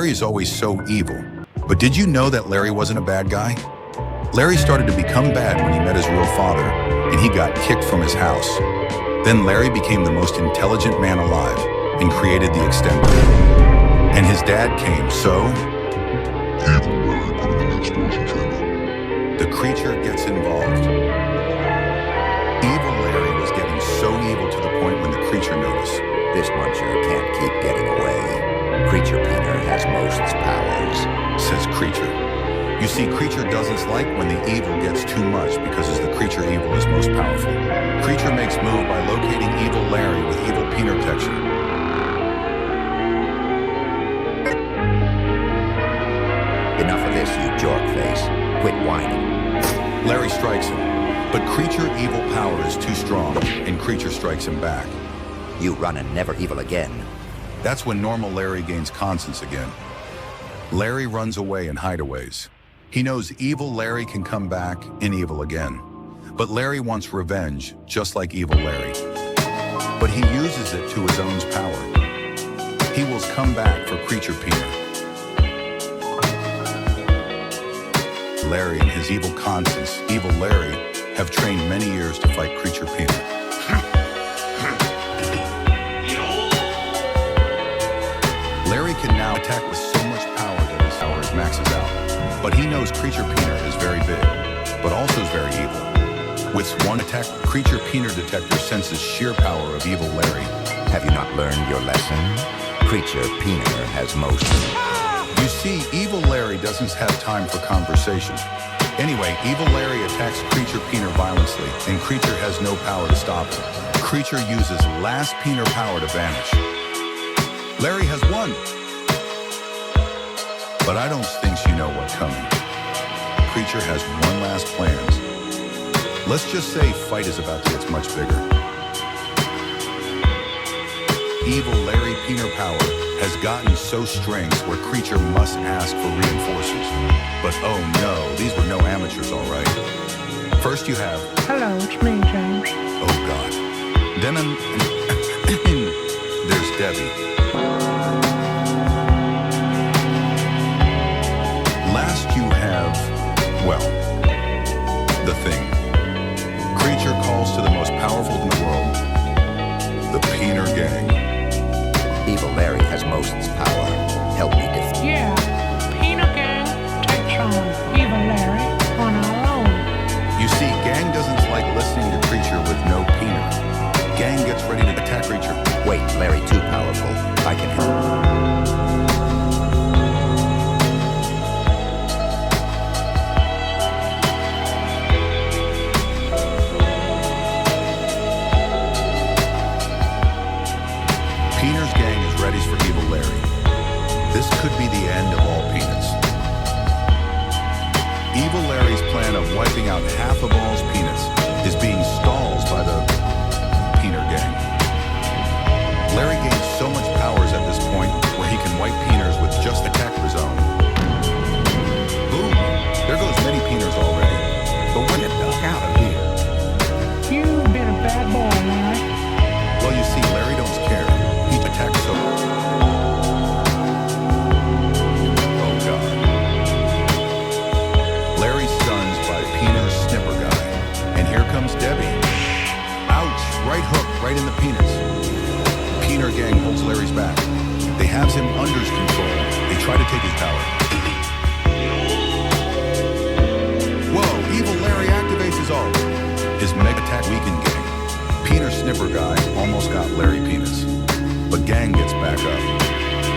Larry is always so evil. But did you know that Larry wasn't a bad guy? Larry started to become bad when he met his real father, and he got kicked from his house. Then Larry became the most intelligent man alive and created the extender. And his dad came, so Evil Larry put him in the explosion chamber. the creature gets involved. Evil Larry was getting so evil to the point when the creature noticed. This muncher can't keep getting away. Creature Peter has Most's powers, Says Creature. You see, Creature doesn't like when the evil gets too much because as the creature evil is most powerful. Creature makes move by locating Evil Larry with Evil Peter texture. Enough of this, you jork face. Quit whining. Larry strikes him, but Creature evil power is too strong, and Creature strikes him back. You run and never evil again. That's when normal Larry gains conscience again. Larry runs away in hideaways. He knows Evil Larry can come back and evil again. But Larry wants revenge, just like Evil Larry. But he uses it to his own power. He will come back for Creature Peter. Larry and his evil conscience, Evil Larry, have trained many years to fight Creature Peter. Larry can now attack with so much power that his power maxes out. But he knows Creature Peter is very big, but also is very evil. With one attack, Creature Peter detector senses sheer power of Evil Larry. Have you not learned your lesson? Creature Peter has Most. You see, Evil Larry doesn't have time for conversation. Anyway, Evil Larry attacks Creature Peter violently, and Creature has no power to stop him. Creature uses last Peter power to vanish. Larry has won. But I don't think you know what's coming. Creature has one last plan. Let's just say fight is about to get much bigger. Evil Larry Peter power has gotten so strength where Creature must ask for reinforcers. But oh no, these were no amateurs, all right. First you have... Hello, it's me, James. Oh God. Then there's Debbie. Last you have, well, the Thing. Creature calls to the most powerful in the world, the Peter Gang. Evil Larry has Most's power. Help me defeat. Yeah, Peanut Gang takes on Evil Larry on our own. You see, Gang doesn't like listening to Creature with no Peter. Gang gets ready to attack Creature. Wait, Larry too powerful. I can help. Peter's gang is ready for Evil Larry. This could be the end of all peanuts. Evil Larry's plan of wiping out half of all's peanuts is being stalled by the Peter gang. Larry gains so much powers at this point where he can wipe Peters with just a attack of his own. Boom! There goes many Peters already. But when it duck out of here. You've been a bad boy, Larry. Well, you see, Larry don't care. He attacks so... Oh, God. Larry's stunned by Peter's snipper guy. And here comes Debbie. Ouch! Right hook, right in the penis. Peter gang holds Larry's back. They have him under control. They try to take his power. Whoa! Evil Larry activates his ult. His mega attack weakened Gang. Peter snipper guy almost got Larry penis. But Gang gets back up.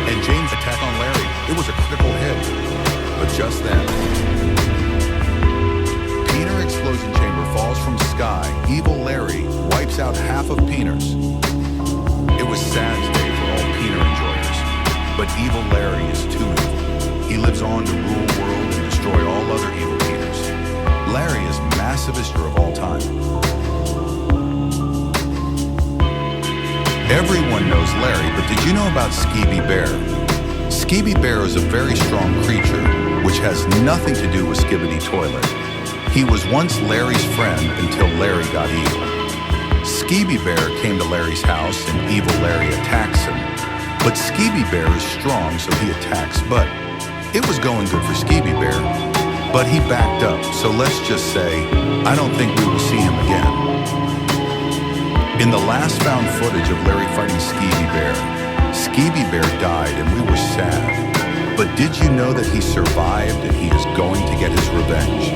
And James attack on Larry. It was a critical hit. But just then, Peter explosion chamber falls from sky. Evil Larry wipes out half of Peters. It was sad day for all Peter enjoyers. But Evil Larry is too evil. He lives on to rule world and destroy all other evil Peters. Larry is massivest of all time. Everyone knows Larry, but did you know about Skeevy Bear? Skeevy Bear is a very strong creature, which has nothing to do with Skibbity Toilet. He was once Larry's friend until Larry got evil. Skeevy Bear came to Larry's house and Evil Larry attacks him. But Skeeby Bear is strong, so he attacks, but it was going good for Skeeby Bear. But he backed up, so let's just say, I don't think we will see him again. In the last found footage of Larry fighting Skeeby Bear died and we were sad. But did you know that he survived and he is going to get his revenge?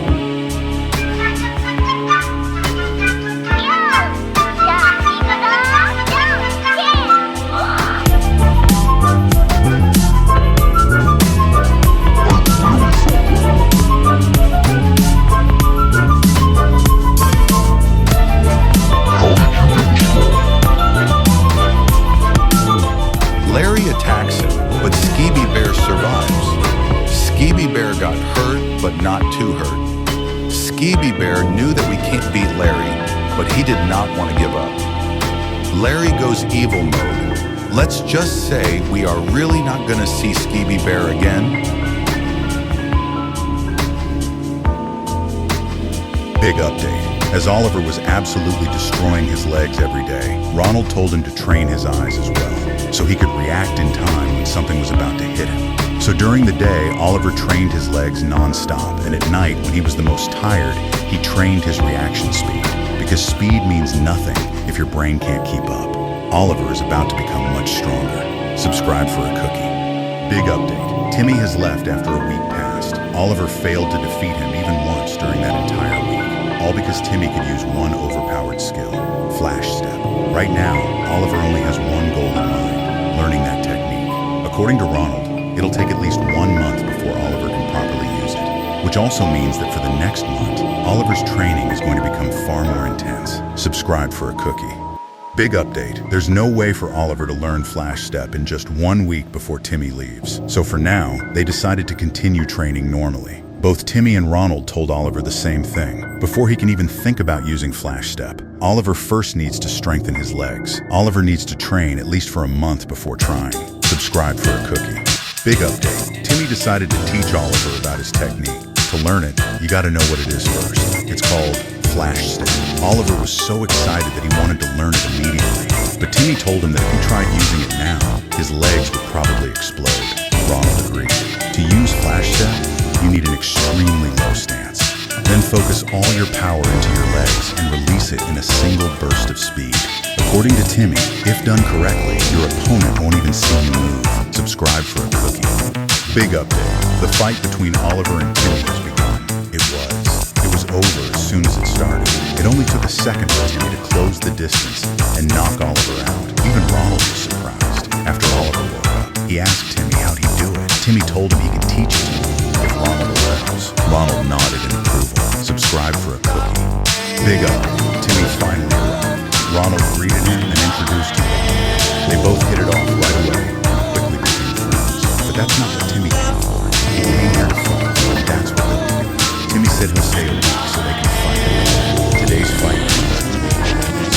Larry attacks him, but Skeeby Bear survives. Skeeby Bear got hurt, but not too hurt. Skeeby Bear knew that we can't beat Larry, but he did not want to give up. Larry goes evil mode. Let's just say we are really not going to see Skeeby Bear again. Big update. As Oliver was absolutely destroying his legs every day, Ronald told him to train his eyes as well, so he could react in time when something was about to hit him. So during the day, Oliver trained his legs non-stop, and at night, when he was the most tired, he trained his reaction speed, because speed means nothing if your brain can't keep up. Oliver is about to become much stronger. Subscribe for a cookie. Big update. Timmy has left after a week passed. Oliver failed to defeat him even once during that entire week. All because Timmy could use one overpowered skill, Flash Step. Right now, Oliver only has one goal in mind, learning that technique. According to Ronald, it'll take at least 1 month before Oliver can properly use it, which also means that for the next month, Oliver's training is going to become far more intense. Subscribe for a cookie. Big update. There's no way for Oliver to learn Flash Step in just 1 week before Timmy leaves. So for now, they decided to continue training normally. Both Timmy and Ronald told Oliver the same thing. Before he can even think about using Flash Step, Oliver first needs to strengthen his legs. Oliver needs to train at least for a month before trying. Subscribe for a cookie. Big update. Timmy decided to teach Oliver about his technique. To learn it, you gotta know what it is first. It's called Flash Step. Oliver was so excited that he wanted to learn it immediately. But Timmy told him that if he tried using it now, his legs would probably explode. Ronald agreed. To use Flash Step, you need an extremely low stance. Then focus all your power into your legs and release it in a single burst of speed. According to Timmy, if done correctly, your opponent won't even see you move. Subscribe for a cookie. Big update. The fight between Oliver and Timmy has begun. It was over as soon as it started. It only took a second for Timmy to close the distance and knock Oliver out. Even Ronald was surprised. After Oliver woke up, he asked Timmy how'd he do it. Timmy told him he could teach it to him if Ronald allows. Ronald nodded in approval. Subscribe for a cookie. Big update. Timmy finally arrived. Ronald greeted him and introduced him. They both hit it off right away and quickly became friends. But that's not what Timmy came for. He came here to fight, and that's what they'll do. Timmy said he'll stay a week so they can fight. Today's fight is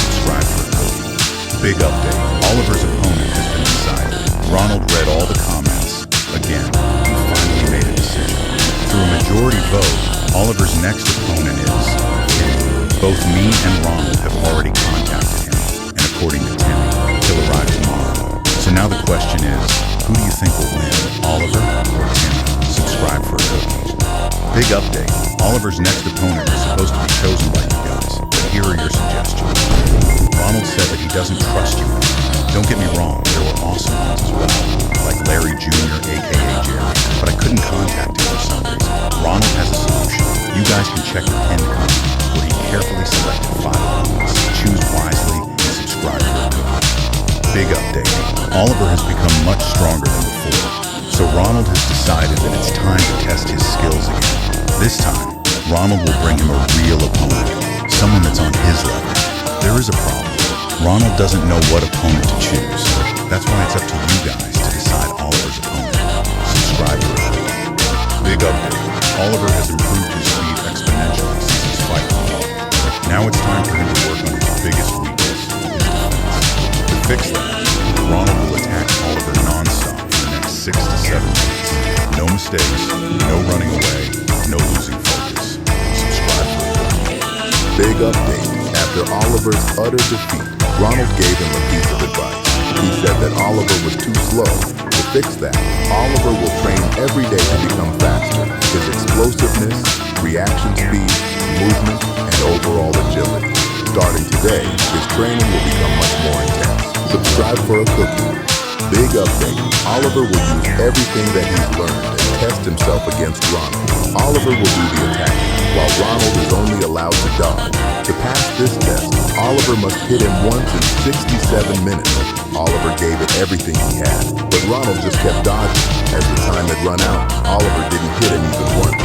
subscribe for a cookie. Big update. Oliver's opponent has been decided. Ronald read all the comments. Again, he finally made a decision. Through a majority vote, Oliver's next opponent is Timmy. Both me and Ronald have already contacted him, and according to Timmy, he'll arrive tomorrow. So now the question is, who do you think will win, Oliver or Timmy? Subscribe for a cookie. Big update. Oliver's next opponent is supposed to be chosen by you guys, but here are your suggestions. Ronald said that he doesn't trust you anymore. Don't get me wrong, there were awesome ones as well, like Larry Jr., aka Jerry, but I couldn't contact him for some reason. Ronald has a solution. You guys can check the pinned comment, where he carefully selected 5 opponents. Choose wisely and subscribe for a cookie. Big update. Oliver has become much stronger than before, so Ronald has decided that it's time to test his skills again. This time, Ronald will bring him a real opponent, someone that's on his level. There is a problem. Ronald doesn't know what opponent to choose. That's why it's up to you guys to decide Oliver's opponent. Subscribe for a cookie. Big update. Oliver has improved his speed exponentially since his fight. Now it's time for him to work on his biggest weakness, his defense. To fix that, Ronald will attack Oliver non-stop for the next 6 to 7 minutes. No mistakes, no running away, no losing focus. Subscribe for a cookie. Big update. After Oliver's utter defeat, Ronald gave him a piece of advice. He said that Oliver was too slow. To fix that, Oliver will train every day to become faster. His explosiveness, reaction speed, movement, and overall agility. Starting today, his training will become much more intense. Subscribe for a cookie. Big update. Oliver will use everything that he's learned and test himself against Ronald. Oliver will do the attacking, while Ronald is only allowed to dodge. To pass this test, Oliver must hit him once in 67 minutes. Oliver gave it everything he had, but Ronald just kept dodging. As the time had run out, Oliver didn't hit him even once.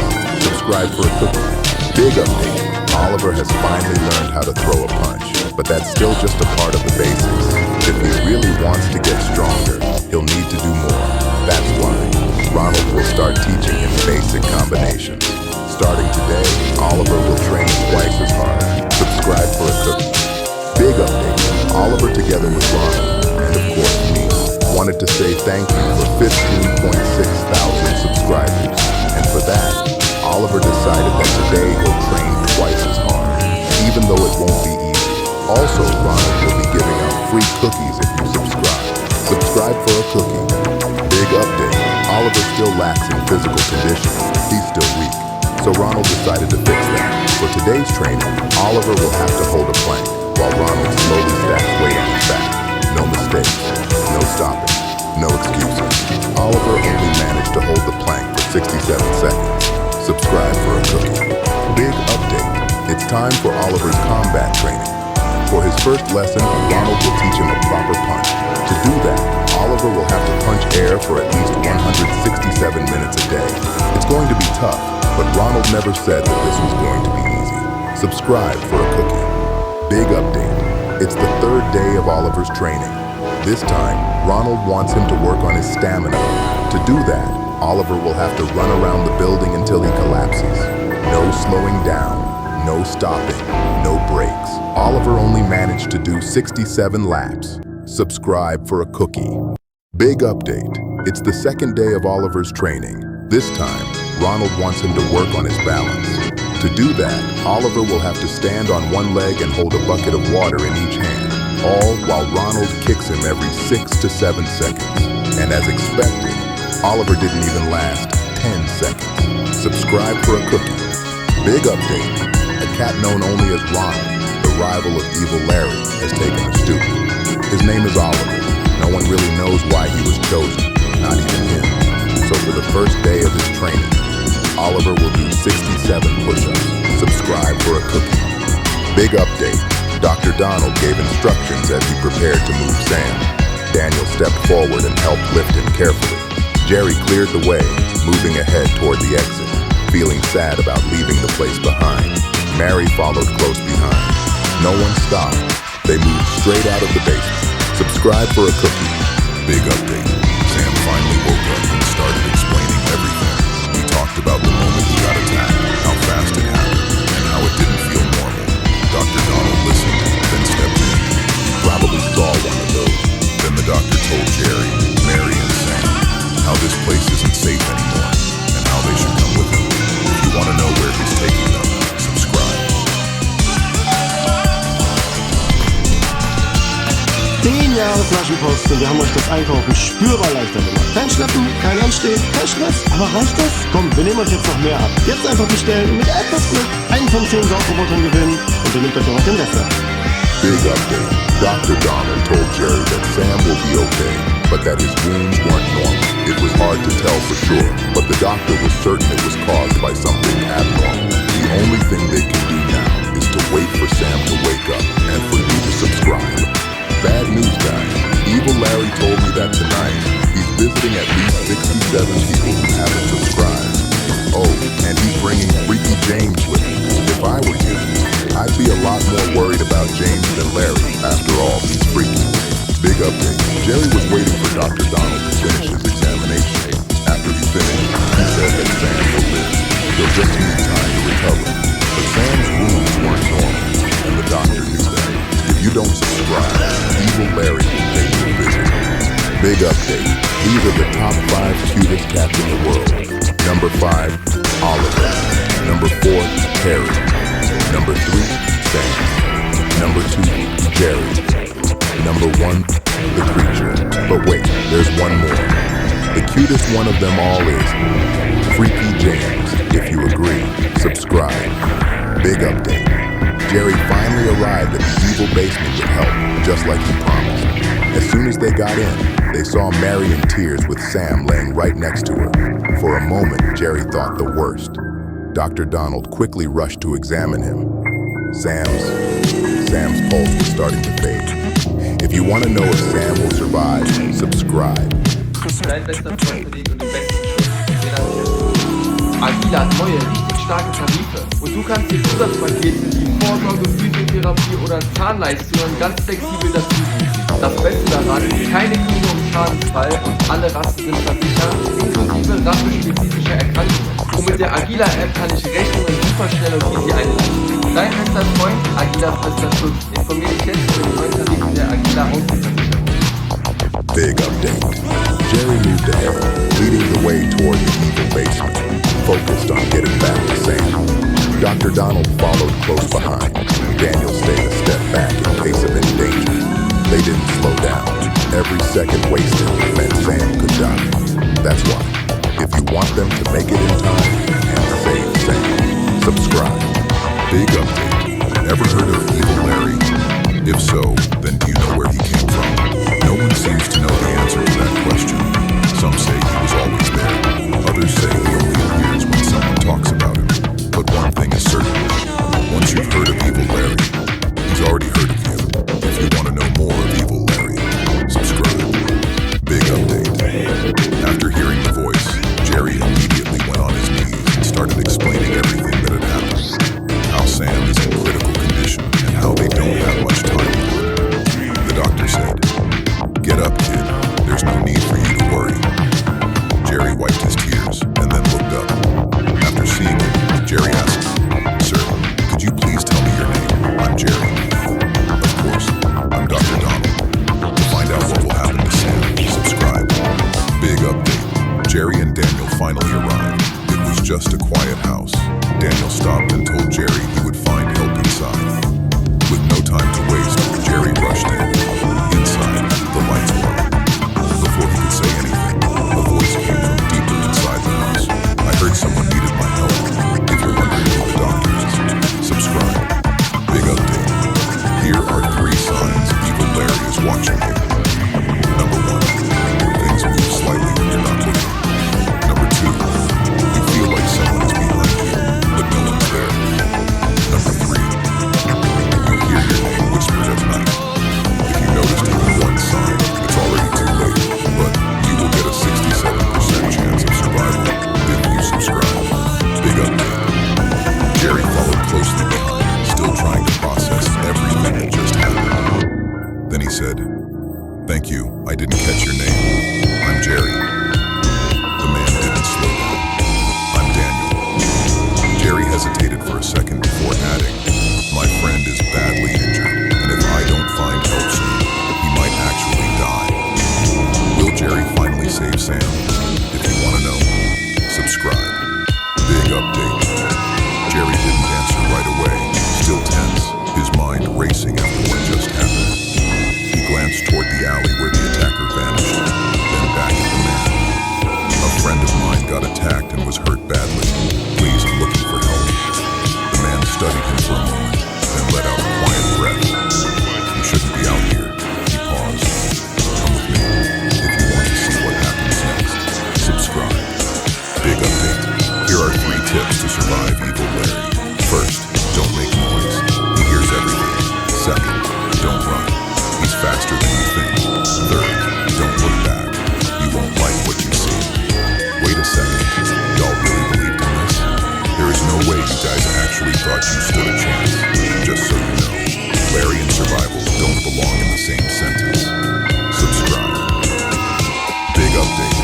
Subscribe for a cookie. Big update. Oliver has finally learned how to throw a punch, but that's still just a part of the basics. If he really wants to get stronger, he'll need to do more. That's why Ronald will start teaching him basic combinations. Starting today, Oliver will train twice as hard. Subscribe for a cookie. Big update. Oliver, together with Ronald, and of course me, wanted to say thank you for 15.6 thousand subscribers. And for that, Oliver decided that today he'll train twice as hard, even though it won't be easy. Also, Ronald will be giving out free cookies if you subscribe. Subscribe for a cookie. Big update. Oliver still lacks in physical condition. He's still weak. So Ronald decided to fix that. For today's training, Oliver will have to hold a plank, while Ronald slowly stacks weight on his back. No mistakes, no stopping, no excuses. Oliver only managed to hold the plank for 67 seconds. Subscribe for a cookie. Big update. It's time for Oliver's combat training. For his first lesson, Ronald will teach him a proper punch. To do that, Oliver will have to punch air for at least 167 minutes a day. It's going to be tough, but Ronald never said that this was going to be easy. Subscribe for a cookie. Big update. It's the third day of Oliver's training. This time, Ronald wants him to work on his stamina. To do that, Oliver will have to run around the building until he collapses. No slowing down, no stopping, no breaks. Oliver only managed to do 67 laps. Subscribe for a cookie. Big update. It's the second day of Oliver's training. This time, Ronald wants him to work on his balance. To do that, Oliver will have to stand on one leg and hold a bucket of water in each hand, all while Ronald kicks him every 6 to 7 seconds. And as expected, Oliver didn't even last 10 seconds. Subscribe for a cookie. Big update. A cat known only as Ronald, the rival of Evil Larry, has taken a student. His name is Oliver. No one really knows why he was chosen, not even him. So for the first day of his training, Oliver will do 67 push-ups. Subscribe for a cookie. Big update. Dr. Donald gave instructions as he prepared to move Sam. Daniel stepped forward and helped lift him carefully. Jerry cleared the way, moving ahead toward the exit, feeling sad about leaving the place behind. Mary followed close behind. No one stopped. They moved straight out of the basement. Subscribe for a cookie. Big update. Sam finally woke up and started explaining everything. He talked about the moment he got attacked, how fast it happened, and how it didn't feel normal. Dr. Donald listened, then stepped in. He probably saw one of those. Then the doctor told Jerry, Mary, and Sam how this place isn't safe anymore, and how they should come with him. If you want to know where he's taking them, subscribe. Jahre Flaschenpost und wir haben euch das Einkaufen spürbar leichter gemacht. Kein Schleppen, kein Anstehen, kein Stress. Aber reicht das? Komm, wir nehmen euch jetzt noch mehr ab. Jetzt einfach bestellen und mit etwas Glück einen von 10 Saugrobotern gewinnen und ihr nehmt euch noch den Rest ab. Big update. Dr. Donald told Jerry that Sam will be okay, but that his wounds weren't normal. It was hard to tell for sure, but the doctor was certain it was caused by something abnormal. The only thing they can do now is to wait for Sam to wake up and for you to subscribe. Bad news, guys. Evil Larry told me that tonight he's visiting at least 67 people who haven't subscribed. Oh, and he's bringing Freaky James with him. If I were you, I'd be a lot more worried about James than Larry. After all, he's freaky. Big update. Jerry was waiting for Dr. Donald to finish his examination. After he finished, he said that Sam will live. He'll just need time to recover. But Sam's wounds weren't normal, and the doctor knew that. If you don't subscribe, Evil Larry will pay you a visit. Big update. These are the top 5 cutest cats in the world. Number 5, Oliver. Number 4, Harry. Number 3, Sam. Number 2, Jerry. Number 1, the creature. But wait, there's one more. The cutest one of them all is Freaky James. If you agree, subscribe. Big update. Jerry finally arrived at the evil basement with help, just like he promised. As soon as they got in, they saw Mary in tears with Sam laying right next to her. For a moment, Jerry thought the worst. Dr. Donald quickly rushed to examine him. Sam's pulse was starting to fade. If you want to know if Sam will survive, subscribe. Dein bester Freund verlegt und den besten Schutz, den er kennt. Agila hat neue, richtig starke Tarife. Und du kannst dir Zusatzpakete wie Vorsorge, Physiotherapie oder Zahnleistungen ganz flexibel dazu buchen. Das Beste daran, keine Kühe im Schadensfall und alle Rassen sind versichert, inklusive rassenspezifischer Erkrankungen. Und mit der Agila-App kann ich Rechnungen super schnell und easy einreichen. Dein bester Freund, Agilas bester Schutz. Informier dich jetzt über den neuen Tarif der Agila Hausversicherung. Big update. Jerry moved ahead, leading the way toward the evil basement, focused on getting back to Sam. Dr. Donald followed close behind. Daniel stayed a step back in case of any danger. They didn't slow down. Every second wasted meant Sam could die. That's why, if you want them to make it in time and save Sam, subscribe. Big update. Ever heard of Evil Larry? If so, then do you know where he came from? No one seems to know the answer to that question. Some say he was always there. Others say he only appears when someone talks about him. But one thing is certain. Once you've heard of Evil Larry, he's already heard of you. If you want to know more of Evil Larry, subscribe. Big update. After hearing the voice, Jerry immediately went on his knees and started explaining everything that had happened. How Sam is in critical condition and how they don't have much time left. The doctor said, "Get up, kid. There's no need for you to worry." Jerry wiped his tears and then looked up. After seeing him, Jerry asked, "Sir, could you please tell me your name? I'm Jerry." "Of course, I'm Dr. Donald." To find out what will happen to Sam, subscribe. Big update. Jerry and Daniel finally arrived. It was just a quiet house. Daniel stopped and told Jerry he would find help inside. With no time to waste, Jerry rushed in. Inside, the lights were on. Before he could say anything, a voice came from deeper inside the house. "I heard someone needed my help. If you're wondering who the doctor is, subscribe." Big update. Here are 3 signs Evil Larry is watching you. Number 1, things move slightly when you're not looking. Number 2, you feel like someone is behind you, but no one's there. Number 3, you hear your name whispered at night. If you noticed even one sign, it's already too late, but you will get a 67% chance of survival if you subscribe. Big update. Jerry followed closely behind, still trying to process everything that just happened. Then he said, "Thank you, I didn't catch your name. I'm Jerry." The man didn't slow down. "I'm Daniel." Jerry hesitated for a second before adding, "My friend is badly injured, and if I don't find help soon, he might actually die." Will Jerry finally save Sam? If you want to know, subscribe. Big update. Jerry didn't answer right away, still tense, his mind racing after what just happened. He glanced toward the alley where the attacker vanished, then back at the man. "A friend of mine got attacked and was hurt badly. Please, I'm looking for help." The man studied him for a moment, then let out a quiet breath. "You shouldn't be out here." He paused. "Come with me, if you want to see what happens next. Subscribe." Big update. Here are 3 tips to survive Evil Larry. First, don't make noise. He hears everything. Second, don't run. He's faster than you think. Third, don't look back. You won't like what you see. Wait a second. Y'all really believed in this? There is no way you guys actually thought you stood a chance. Just so you know, Larry and survival don't belong in the same sentence. Subscribe. Big update.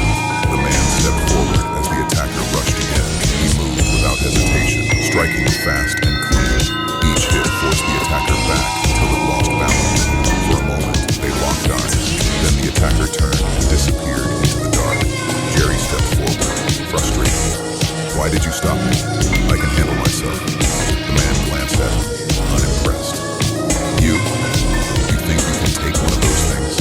The man stepped forward as the attacker rushed again. He moved without hesitation, striking fast and clean. Each hit forced the attacker back until it lost balance. For a moment, they locked eyes. Then the attacker turned and disappeared into the dark. Jerry stepped forward, frustrated. "Why did you stop me? I can handle myself." The man glanced at him, unimpressed. You think you can take one of those things?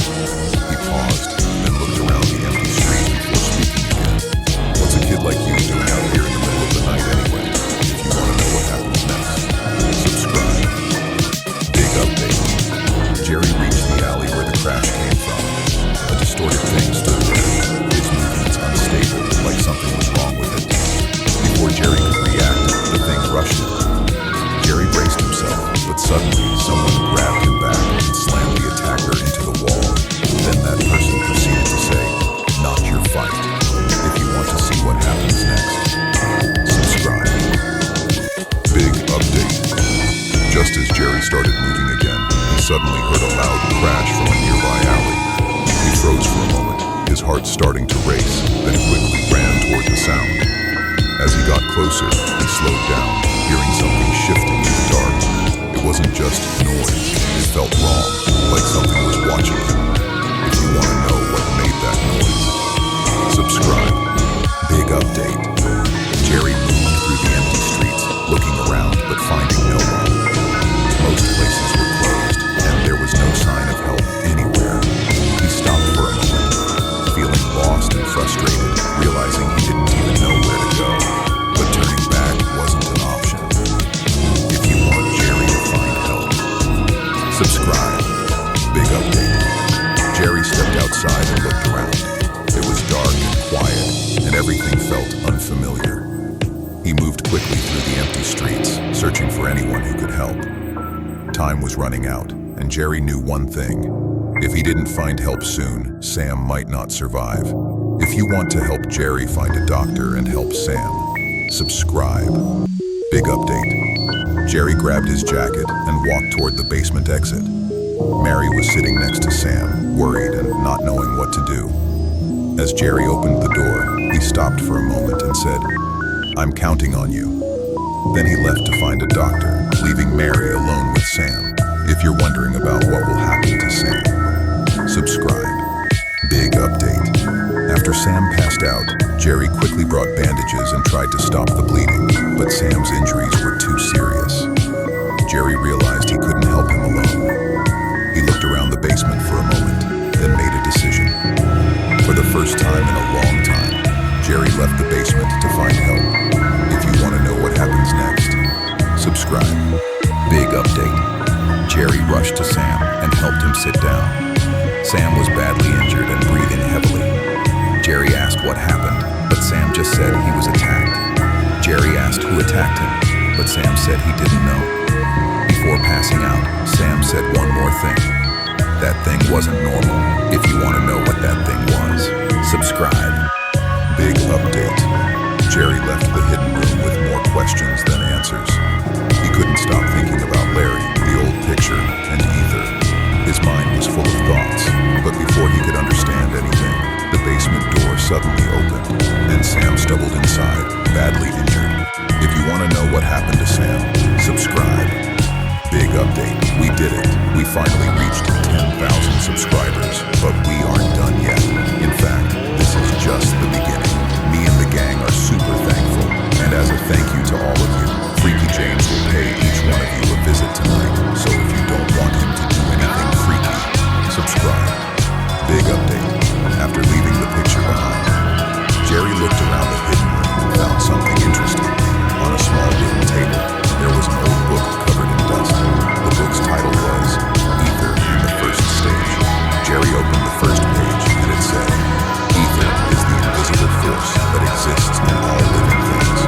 suddenly heard a loud crash from a nearby alley. He froze for a moment, his heart starting to race, then quickly ran toward the sound. As he got closer, he slowed down, hearing something shifting in the dark. It wasn't just noise, it felt wrong, like something was watching him. If you want to know what made that noise, subscribe. Big update. Jerry moved through the empty streets, looking around but finding no one. Most places were closed, and there was no sign of help anywhere. He stopped for a moment, feeling lost and frustrated, realizing he didn't even know where to go. But turning back wasn't an option. If you want Jerry to find help, subscribe. Big update. Jerry stepped outside and looked around. It was dark and quiet, and everything felt unfamiliar. He moved quickly through the empty streets, searching for anyone who could help. Time was running out, and Jerry knew one thing. If he didn't find help soon, Sam might not survive. If you want to help Jerry find a doctor and help Sam, subscribe. Big update. Jerry grabbed his jacket and walked toward the basement exit. Mary was sitting next to Sam, worried and not knowing what to do. As Jerry opened the door, he stopped for a moment and said, "I'm counting on you." Then he left to find a doctor, leaving Mary alone with Sam. If you're wondering about what will happen to Sam, subscribe. Big update. After Sam passed out, Jerry quickly brought bandages and tried to stop the bleeding, but Sam's injuries were too serious. Jerry realized he couldn't help him alone. He looked around the basement for a moment, then made a decision. For the first time in a long time, Jerry left the basement to find help. If you want to know what happens next, subscribe. Big update. Jerry rushed to Sam and helped him sit down. Sam was badly injured and breathing heavily. Jerry asked what happened, but Sam just said he was attacked. Jerry asked who attacked him, but Sam said he didn't know. Before passing out, Sam said one more thing. That thing wasn't normal. If you want to know what that thing was, subscribe. Big update. Jerry left the hidden room with more questions than answers. He couldn't stop thinking about Larry, the old picture, and Ether. His mind was full of thoughts, but before he could understand anything, the basement door suddenly opened, and Sam stumbled inside, badly injured. If you want to know what happened to Sam, subscribe. Big update. We did it. We finally reached 10,000 subscribers, but we aren't done yet. In fact, this is just the beginning. Me and the gang are super thankful, and as a thank you to all of you, Freaky James will pay each one of you a visit tonight, so if you don't want him to do anything freaky, subscribe. Big update. After leaving the picture behind, Jerry looked around the hidden room and found something interesting. On a small wooden table, there was an old book covered in dust. The book's title was Ether in the First Stage. Jerry opened the first page and it said, "Ether is the invisible force that exists in all living things.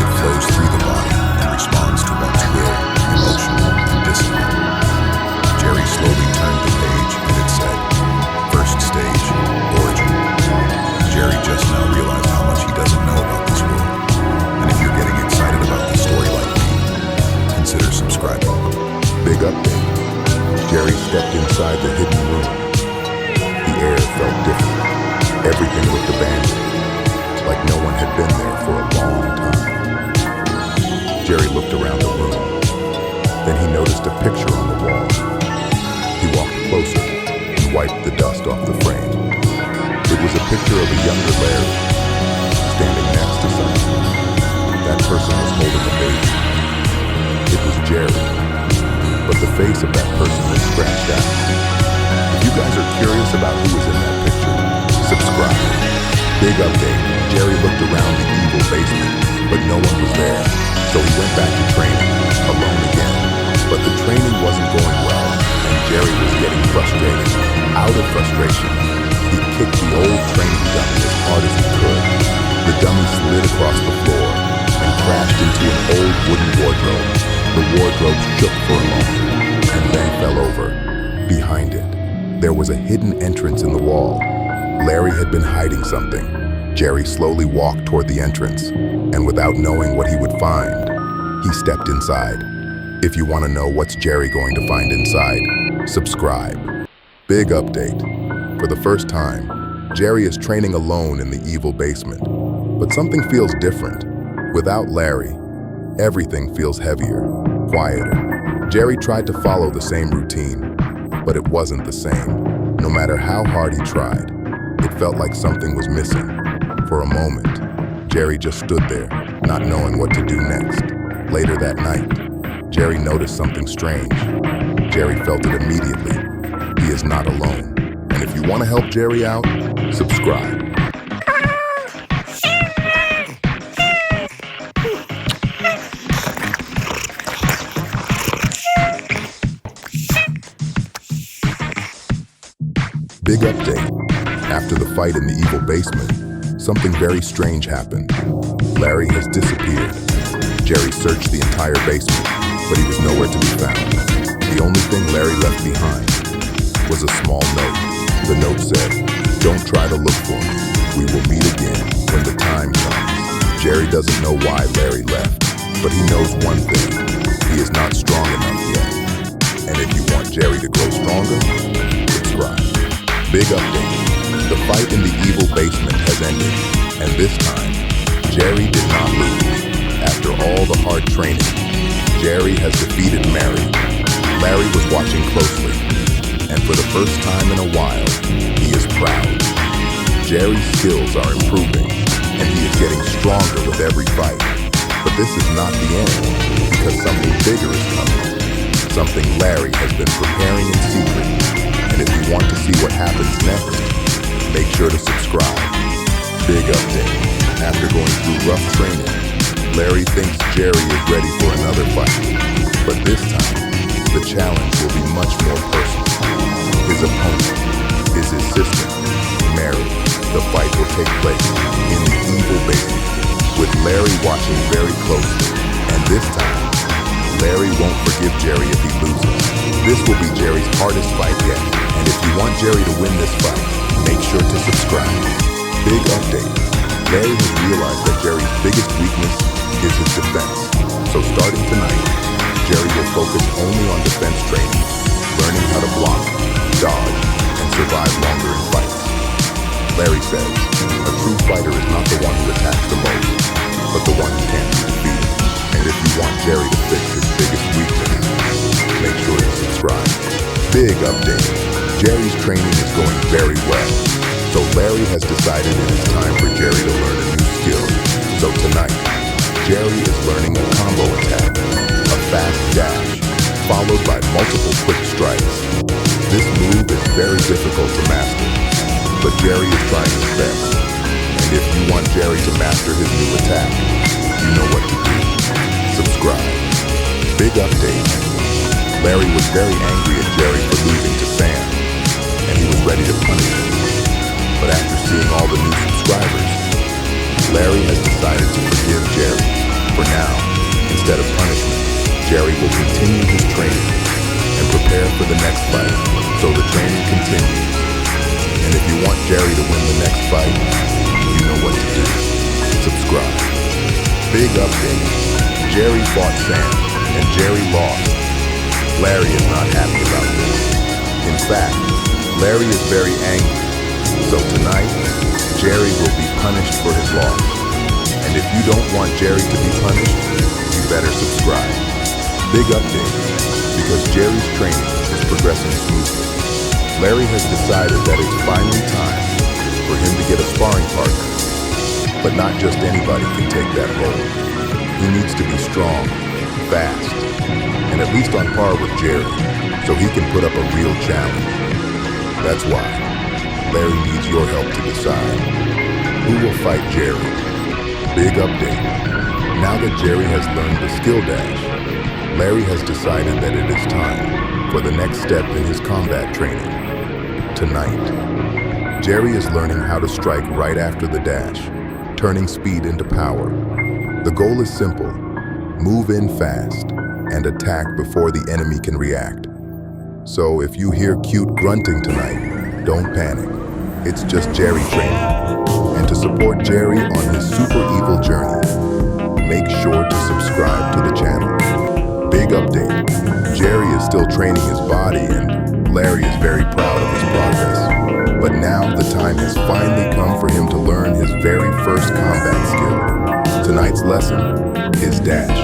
It flows through the body and responds to one's will, emotion, and discipline." Jerry slowly turned the page and it said, "First Stage, Origin." Jerry just now realized how much he doesn't know about this world. And if you're getting excited about the story like me, consider subscribing. Big update. Jerry stepped inside the hidden room. The air felt different. Everything looked abandoned, like no one had been there for a long time. Jerry looked around the room. Then he noticed a picture on the wall. He walked closer and wiped the dust off the frame. It was a picture of a younger Larry, standing next to someone. That person was holding a baby. It was Jerry, but the face of that person was scratched out. If you guys are curious about who was in that picture, subscribe. Big update. Jerry looked around the evil basement, but no one was there. So he went back to training, alone again. But the training wasn't going well, and Jerry was getting frustrated. Out of frustration, he kicked the old training dummy as hard as he could. The dummy slid across the floor and crashed into an old wooden wardrobe. The wardrobe shook for a moment and then fell over. Behind it, there was a hidden entrance in the wall. Larry had been hiding something. Jerry slowly walked toward the entrance, and without knowing what he would find, he stepped inside. If you want to know what's Jerry going to find inside, subscribe. Big update. For the first time, Jerry is training alone in the evil basement. But something feels different. Without Larry, everything feels heavier, quieter. Jerry tried to follow the same routine, but it wasn't the same. No matter how hard he tried, it felt like something was missing. For a moment, Jerry just stood there, not knowing what to do next. Later that night, Jerry noticed something strange. Jerry felt it immediately. He is not alone. And if you want to help Jerry out, subscribe. Big update. After the fight in the evil basement, something very strange happened. Larry has disappeared. Jerry searched the entire basement, but he was nowhere to be found. The only thing Larry left behind was a small note. The note said, "Don't try to look for me. We will meet again when the time comes." Jerry doesn't know why Larry left, but he knows one thing. He is not strong enough yet. And if you want Jerry to grow stronger, subscribe. Big update. The fight in the evil basement has ended, and this time, Jerry did not lose. After all the hard training, Jerry has defeated Mary. Larry was watching closely, and for the first time in a while, he is proud. Jerry's skills are improving, and he is getting stronger with every fight. But this is not the end, because something bigger is coming. Something Larry has been preparing in secret. And if you want to see what happens next, make sure to subscribe. Big update. After going through rough training, Larry thinks Jerry is ready for another fight. But this time, the challenge will be much more personal. His opponent is his sister, Mary. The fight will take place in the evil basement, with Larry watching very closely. And this time, Larry won't forgive Jerry if he loses. This will be Jerry's hardest fight yet. And if you want Jerry to win this fight, make sure to subscribe. Big update. Larry has realized that Jerry's biggest weakness is his defense. So starting tonight, Jerry will focus only on defense training, learning how to block, dodge, and survive longer in fights. Larry says, a true fighter is not the one who attacks the most, but the one who can't be defeated. And if you want Jerry to fix his biggest weakness, make sure to subscribe. Big update. Jerry's training is going very well. So Larry has decided it is time for Jerry to learn a new skill. So tonight, Jerry is learning a combo attack, a fast dash, followed by multiple quick strikes. This move is very difficult to master, but Jerry is trying his best. And if you want Jerry to master his new attack, you know what to do. Subscribe. Big update. Larry was very angry at Jerry for losing to Sam, and he was ready to punish him. But after seeing all the new subscribers, Larry has decided to forgive Jerry. For now, instead of punishment, Jerry will continue his training and prepare for the next fight, so the training continues. And if you want Jerry to win the next fight, you know what to do. Subscribe. Big update. Jerry fought Sam, and Jerry lost. Larry is not happy about this. In fact, Larry is very angry. So tonight, Jerry will be punished for his loss. And if you don't want Jerry to be punished, you better subscribe. Big update. Because Jerry's training is progressing smoothly, Larry has decided that it's finally time for him to get a sparring partner. But not just anybody can take that role. He needs to be strong, fast, and at least on par with Jerry, so he can put up a real challenge. That's why Larry needs your help to decide who will fight Jerry. Big update. Now that Jerry has learned the skill dash, Larry has decided that it is time for the next step in his combat training. Tonight, Jerry is learning how to strike right after the dash, turning speed into power. The goal is simple: move in fast and attack before the enemy can react. So if you hear cute grunting tonight, don't panic. It's just Jerry training. And to support Jerry on his super evil journey, make sure to subscribe to the channel. Big update. Jerry is still training his body and Larry is very proud of his progress. But now the time has finally come for him to learn his very first combat skill. Tonight's lesson is dash.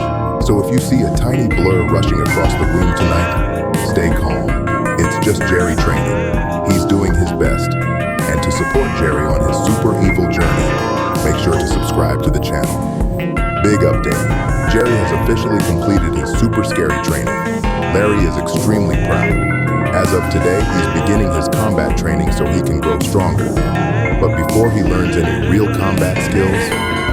So if you see a tiny blur rushing across the room tonight, stay calm. It's just Jerry training. He's doing his best. And to support Jerry on his super evil journey, make sure to subscribe to the channel. Big update. Jerry has officially completed his super scary training. Larry is extremely proud. As of today, he's beginning his combat training so he can grow stronger. But before he learns any real combat skills,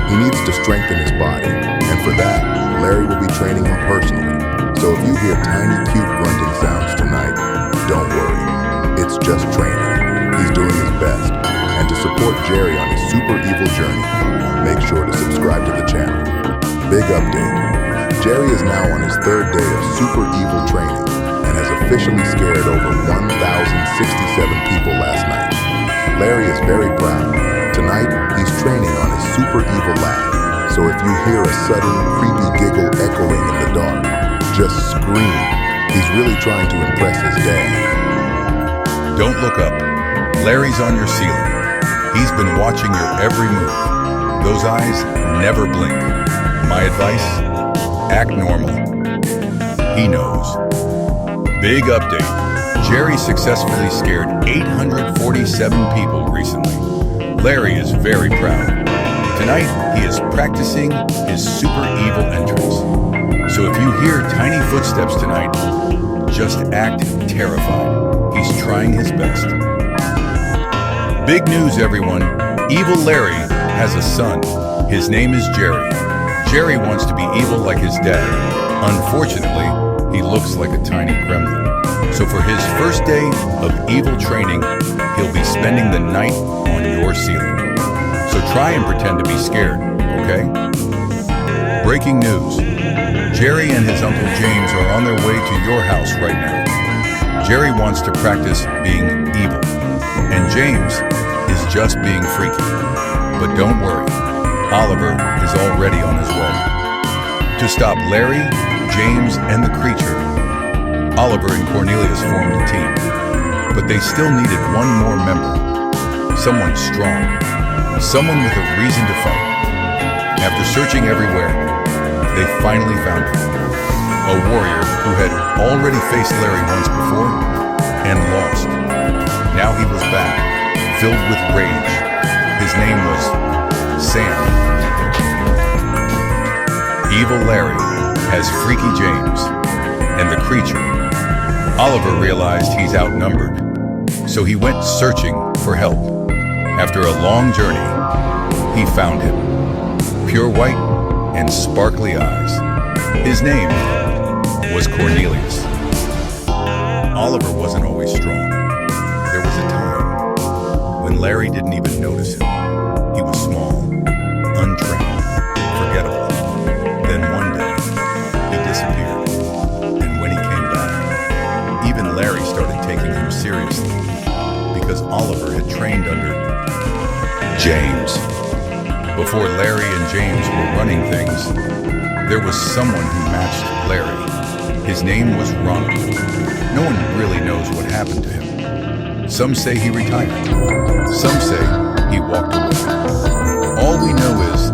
he needs to strengthen his body. And for that, Larry will be training him personally. So if you hear tiny, cute grunting sounds tonight, don't worry. It's just training. He's doing his best. And to support Jerry on his super evil journey, make sure to subscribe to the channel. Big update. Jerry is now on his third day of super evil training and has officially scared over 1,067 people last night. Larry is very proud. Tonight, he's training on his super evil lab. So if you hear a sudden, creepy giggle echoing in the dark, just scream. He's really trying to impress his dad. Don't look up. Larry's on your ceiling. He's been watching your every move. Those eyes never blink. My advice? Act normal. He knows. Big update. Jerry successfully scared 847 people recently. Larry is very proud. Tonight, he is practicing his super evil entrance. So if you hear tiny footsteps tonight, just act terrified. He's trying his best. Big news, everyone. Evil Larry has a son. His name is Jerry. Jerry wants to be evil like his dad. Unfortunately, he looks like a tiny gremlin. So for his first day of evil training, he'll be spending the night on your ceiling. So try and pretend to be scared, okay? Breaking news. Jerry and his Uncle James are on their way to your house right now. Jerry wants to practice being evil, and James is just being freaky. But don't worry, Oliver is already on his way. To stop Larry, James, and the creature, Oliver and Cornelius formed a team. But they still needed one more member. Someone strong. Someone with a reason to fight. After searching everywhere, they finally found him. A warrior who had already faced Larry once before and lost. Now he was back, filled with rage. His name was Sam. Evil Larry has Freaky James and the creature. Oliver realized he's outnumbered, so he went searching for help. After a long journey, he found him. Pure white and sparkly eyes. His name was Cornelius. Oliver wasn't always strong. There was a time when Larry didn't even notice him. He was small, untrained, forgettable. Then one day, he disappeared. And when he came back, even Larry started taking him seriously because Oliver had trained under James. Before Larry and James were running things, there was someone who matched Larry. His name was Ronald. No one really knows what happened to him. Some say he retired. Some say he walked away. All we know is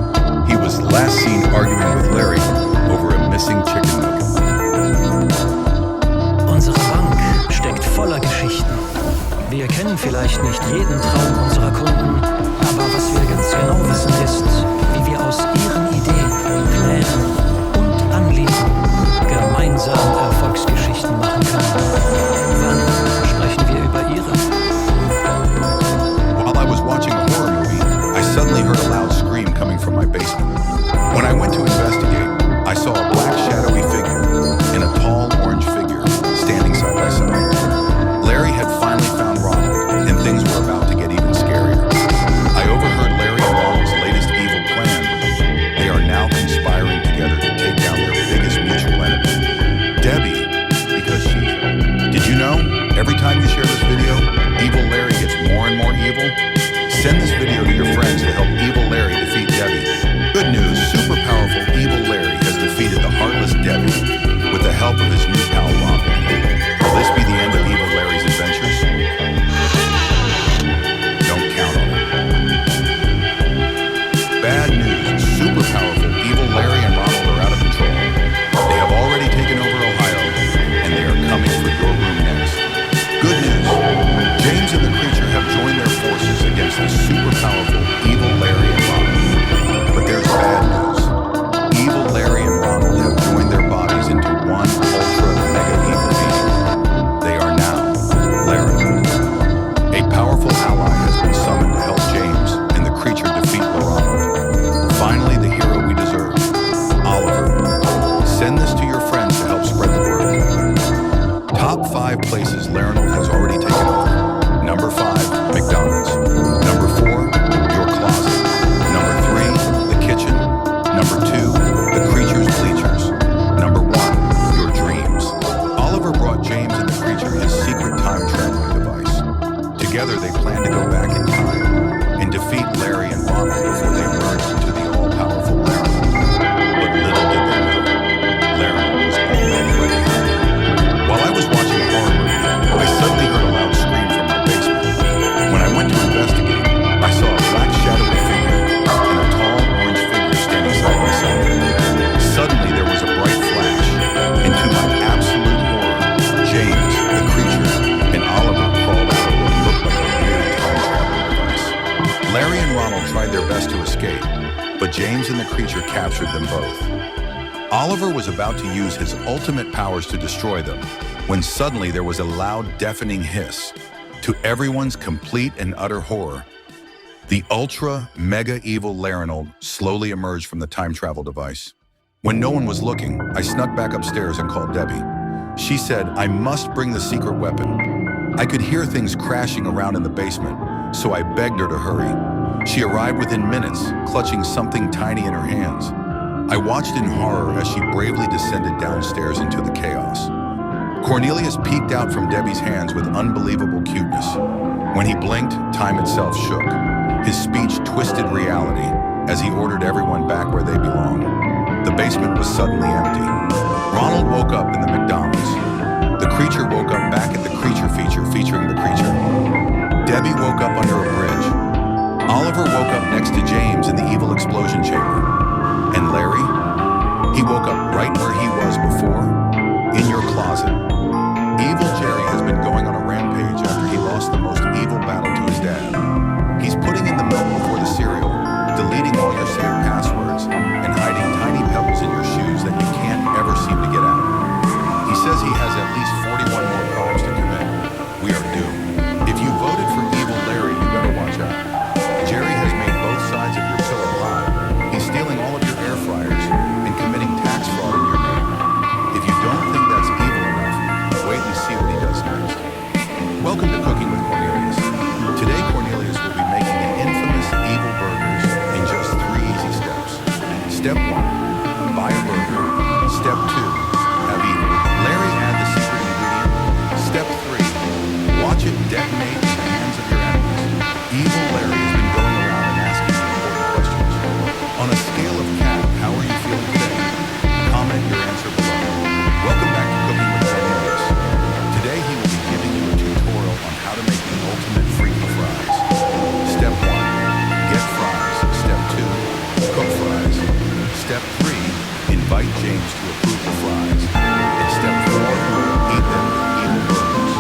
he was last seen arguing with Larry over a missing chicken nugget. Unsere Bank steckt voller Geschichten. Wir kennen vielleicht nicht jeden Traum unserer Kunden, aber was wir ganz genau wissen ist, wie wir aus ihren Ideen, Plänen und Anliegen gemeinsam Erfolgsgeschichten machen können. Wann sprechen wir über ihre? While I was watching a horror movie, I suddenly heard a loud scream coming from my basement. When I went to investigate, I saw a black shadowy figure and a tall orange figure standing side by side. Larry had finally found Ronald, and things were about to get even scarier. James and the creature captured them both. Oliver was about to use his ultimate powers to destroy them, when suddenly there was a loud, deafening hiss. To everyone's complete and utter horror, the ultra-mega-evil Larinold slowly emerged from the time-travel device. When no one was looking, I snuck back upstairs and called Debbie. She said, I must bring the secret weapon. I could hear things crashing around in the basement, so I begged her to hurry. She arrived within minutes, clutching something tiny in her hands. I watched in horror as she bravely descended downstairs into the chaos. Cornelius peeked out from Debbie's hands with unbelievable cuteness. When he blinked, time itself shook. His speech twisted reality as he ordered everyone back where they belong. The basement was suddenly empty. Ronald woke up in the McDonald's. The creature woke up back at the creature feature featuring the creature. Debbie woke up under a bridge. Oliver woke up next to James in the evil explosion chamber. And Larry? He woke up right where he was before, in your closet. Evil Jerry has been going on a rampage after he lost the most evil battle to his dad. He's putting in the milk before the cereal, deleting all your saved passwords, and hiding tiny pebbles in your shoes that you can't ever seem to get out. He says he has at least 41 more crimes to commit. We are doomed. If you voted for evil Larry, you better watch out. Jerry has made both sides of your pillow hot. He's stealing all of your air fryers and committing tax fraud in your name. If you don't think that's evil enough, wait and see what he does next. Welcome to Cooking with Cornelius. Today, Cornelius will be making an infamous evil burgers in just 3 easy steps. Step 1, buy a burger. Step 2, have evil Larry add the secret ingredient. Step 3, watch it detonate in the hands of your enemies. Evil Larry has been going around and asking you important questions. On a scale of cat, how are you feeling today? Comment your answer below. Welcome back to Cooking with Cornelius. Today he will be giving you a tutorial on how to make the ultimate freaky fries. Step 1, get fries. Step 2, cook fries. Step 3, invite James to approve the fries. And step 4, eat them with evil burgers.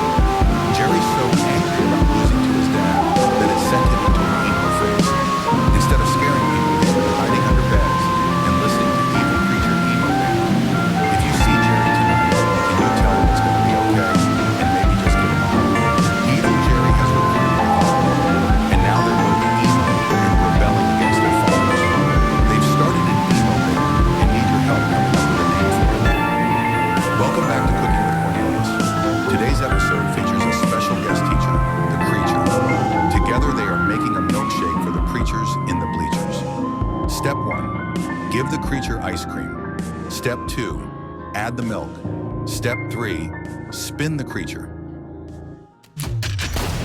Jerry's so angry about losing to his dad that it sent him into an evil phase. Instead of scaring people, he's been hiding under beds and listening to evil creature emo band. If you see Jerry tonight, can you tell him it's going to be okay and maybe just give him a hug? Evil Jerry has recruited a following, and now they're both emo and rebelling against their fathers. They've started an emo band and need your help coming up with a name for it. Welcome back to Cooking with Cornelius. Today's episode features a special guest teacher, the creature. Together they are making a milkshake for the preachers in the bleachers. Step 1, give the creature ice cream. Step 2, add the milk. Step 3, spin the creature.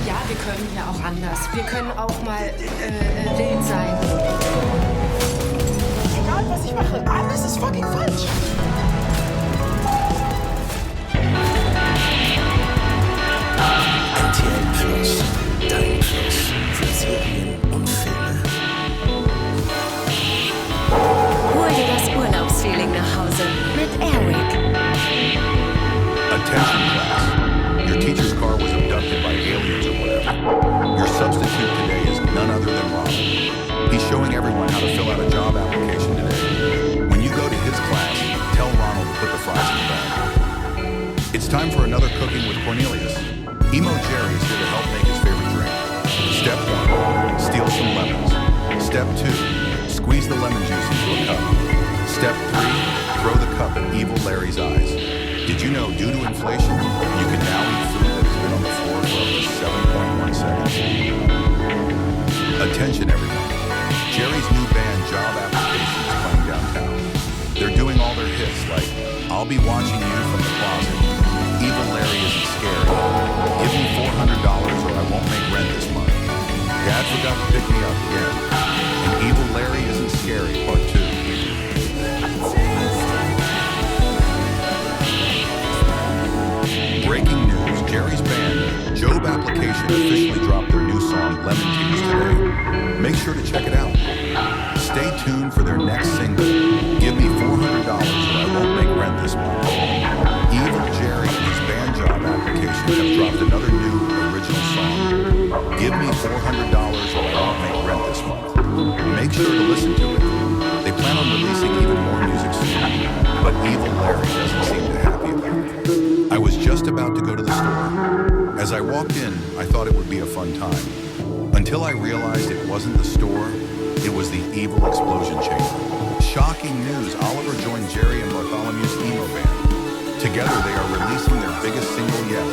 Ja, wir können ja auch anders. Wir können auch mal wild sein. Egal, was ich mache, alles ist fucking falsch. RTL Plus, dein Plus für Serien und Filme. Hol dir das Urlaubsfeeling nach Hause mit Airwick. Attention class. Your teacher's car was abducted by aliens or whatever. Your substitute today is none other than Ronald. He's showing everyone how to fill out a job application today. When you go to his class, tell Ronald to put the fries in the bag. It's time for another Cooking with Cornelius. Emo Jerry is here to help make his favorite drink. Step 1, steal some lemons. Step 2, squeeze the lemon juice into a cup. Step 3, throw the cup at evil Larry's eyes. Did you know, due to inflation, you can now eat food that has been on the floor for up to 7.1 seconds? Attention everyone. Jerry's new band job application is playing downtown. They're doing all their hits like, I'll be watching you from the closet. Evil Larry isn't scary. Give me $400 or I won't make rent this month. Dad forgot to pick me up again. And Evil Larry isn't scary, part 2. Breaking news, Jerry's band, Job Application, officially dropped their new song, Lemon Teas, today. Make sure to check it out. Stay tuned for their next single, Give Me $400 or I Won't Make Rent This Month. Evil Jerry and his band job application have dropped another new original song, Give Me $400 or I Won't Make Rent This Month. Make sure to listen to it. They plan on releasing even more music soon, but Evil Larry doesn't seem too happy about it. I was just about to go to the store. As I walked in, I thought it would be a fun time. Until I realized it wasn't the store, it was the evil explosion chamber. Shocking news, Oliver joined Jerry and Bartholomew's emo band. Together they are releasing their biggest single yet,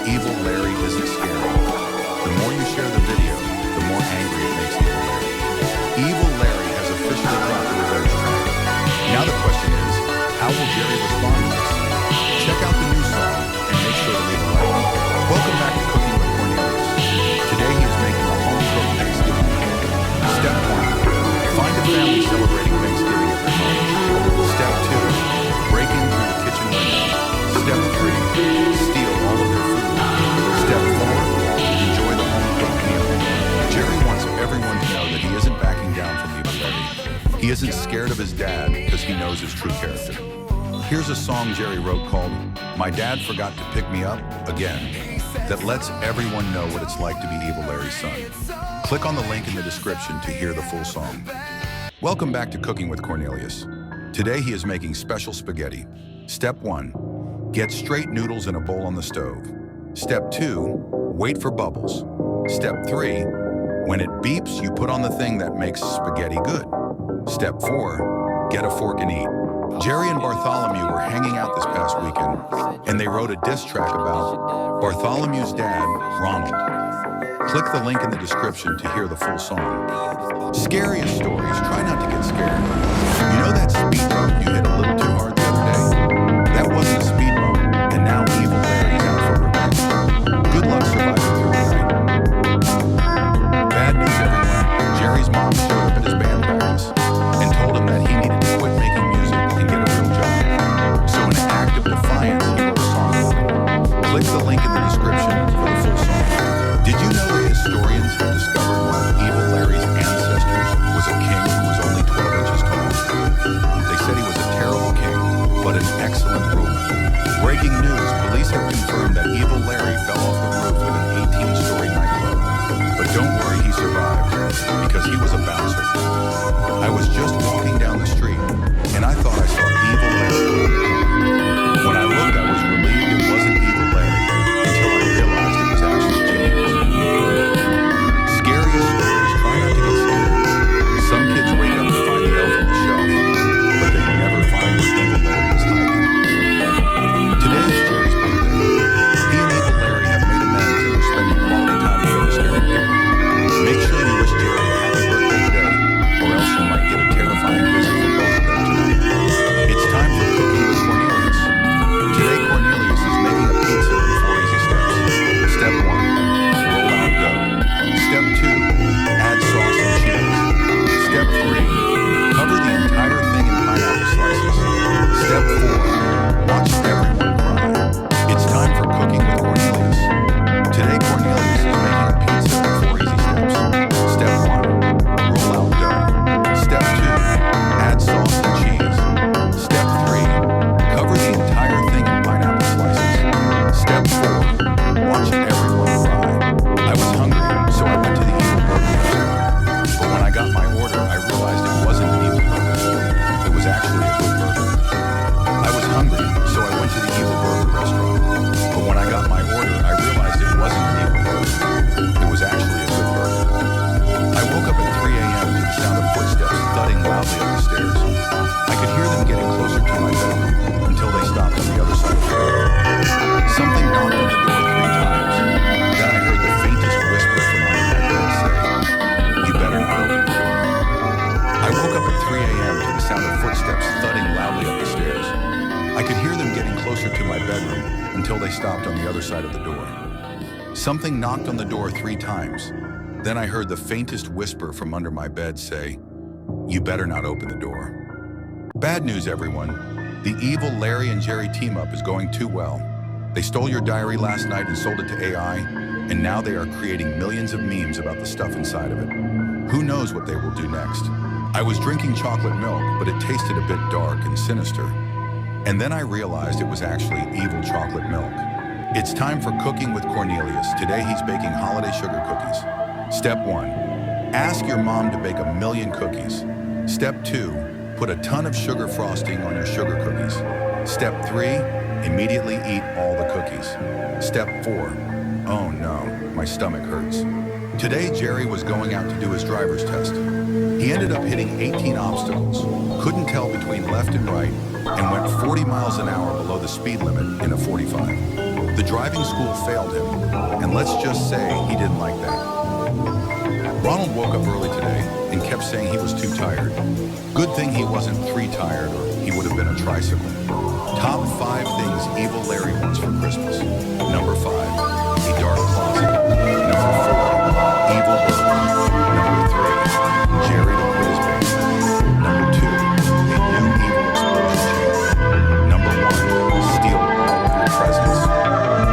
Evil Larry Isn't Scary. The more you share the video, the more angry it makes Evil Larry. Evil Larry has officially dropped the revenge track. Now the question is, how will Jerry respond to this? Check out the new song and make sure to leave a like. Welcome back to Cooking with Cornelius. Today he is making a home-cooked Thanksgiving candy. Step 1, find a family celebrating Thanksgiving at their home. Step 2, break in through the kitchen window. Step 3, steal all of their food. Step 4, enjoy the home-cooked meal. Jerry wants everyone to know that he isn't backing down from Evil Larry. He isn't scared of his dad because he knows his true character. Here's a song Jerry wrote called My Dad Forgot to Pick Me Up Again that lets everyone know what it's like to be Evil Larry's son. Click on the link in the description to hear the full song. Welcome back to Cooking with Cornelius. Today he is making special spaghetti. Step 1, get straight noodles in a bowl on the stove. Step 2, wait for bubbles. Step 3, when it beeps, you put on the thing that makes spaghetti good. Step 4, get a fork and eat. Jerry and Bartholomew were hanging out this past weekend, and they wrote a diss track about Bartholomew's dad, Ronald. Click the link in the description to hear the full song. Scariest stories, try not to get scared. You know that speed bump you hit a little too hard the other day? That wasn't a speed bump, and now Evil Larry's out for revenge. Good luck surviving through the night. Bad news, everyone. Jerry's mom showed up at his band practice and told him that he needed to quit making music and get a real job. So in an act of defiance, he wrote a song about it. Click the link in the description for the full song. Did you know that historians have discovered one of Evil Larry's ancestors was a king who was only 12 inches tall? They said he was a terrible king, but an excellent ruler. Breaking news, police have confirmed that Evil Larry fell off the roof of an 18-story nightclub. But don't worry, he survived, because he was a bouncer. I was just walking down the street, and I thought I saw Evil Larry. When I looked, I was relieved it wasn't Evil Larry, until I realized it was actually James. Scariest stories, try not to get scared. Some kids wake up to find the elf on the shelf, but they never find where Evil Larry is hiding. Today is Jerry's birthday. He and Evil Larry have made amends and are spending quality time together scaring people. Make sure you wish Jerry a happy birthday today, or else you might get a terrifying visit from both of them tonight. It's time for Cooking with Cornelius. Today Cornelius is making a pizza in 4 easy steps. Step 1, roll out dough. Step 2, add sauce and cheese. Step 3, cover the entire thing in pineapple slices. Step 4, watch everyone cry. It's time for Cooking with Cornelius. Today Cornelius is making a pizza in 4 easy steps. Step 1, roll out dough. Step 2, add sauce and cheese. Step 3, cover the entire thing in pineapple slices. Step 4, watch everyone cry. I was hungry, so I went to the Evil Burger restaurant. But when I got my order, I realized it wasn't an Evil Burger. It was actually a good burger. I was hungry, so I went to the Evil Burger restaurant. But when I got my order, I realized it wasn't an Evil Burger. It was actually a good burger. I woke up at 3 a.m. to the sound of footsteps thudding loudly up the stairs. I could hear them getting closer to my bedroom until they stopped on the other side of the door. Something knocked on the door 3 times. Then I heard the faintest whisper from under my bed say, "You better not open the door." I woke up at 3 a.m. to the sound of footsteps thudding loudly up the stairs. I could hear them getting closer to my bedroom until they stopped on the other side of the door. Something knocked on the door 3 times. Then I heard the faintest whisper from under my bed say, "You better not open the door." Bad news, everyone. The Evil Larry and Jerry team-up is going too well. They stole your diary last night and sold it to AI, and now they are creating millions of memes about the stuff inside of it. Who knows what they will do next? I was drinking chocolate milk, but it tasted a bit dark and sinister. And then I realized it was actually evil chocolate milk. It's time for Cooking with Cornelius. Today he's baking holiday sugar cookies. Step 1, ask your mom to bake 1,000,000 cookies. Step 2, Put a ton of sugar frosting on your sugar cookies. Step 3, immediately eat all the cookies. Step 4, oh no, my stomach hurts. Today, Jerry was going out to do his driver's test. He ended up hitting 18 obstacles, couldn't tell between left and right, and went 40 miles an hour below the speed limit in a 45. The driving school failed him, and let's just say he didn't like that. Ronald woke up early today and kept saying he was too tired. Good thing he wasn't 3 tired or he would have been a tricycle. Top 5 things Evil Larry wants for Christmas. Number 5, a dark closet. Number 4, evil bird. Number 3, Jerry to quit his band. Number 2, a new evil explosion chamber. Number 1, steal all of your presents.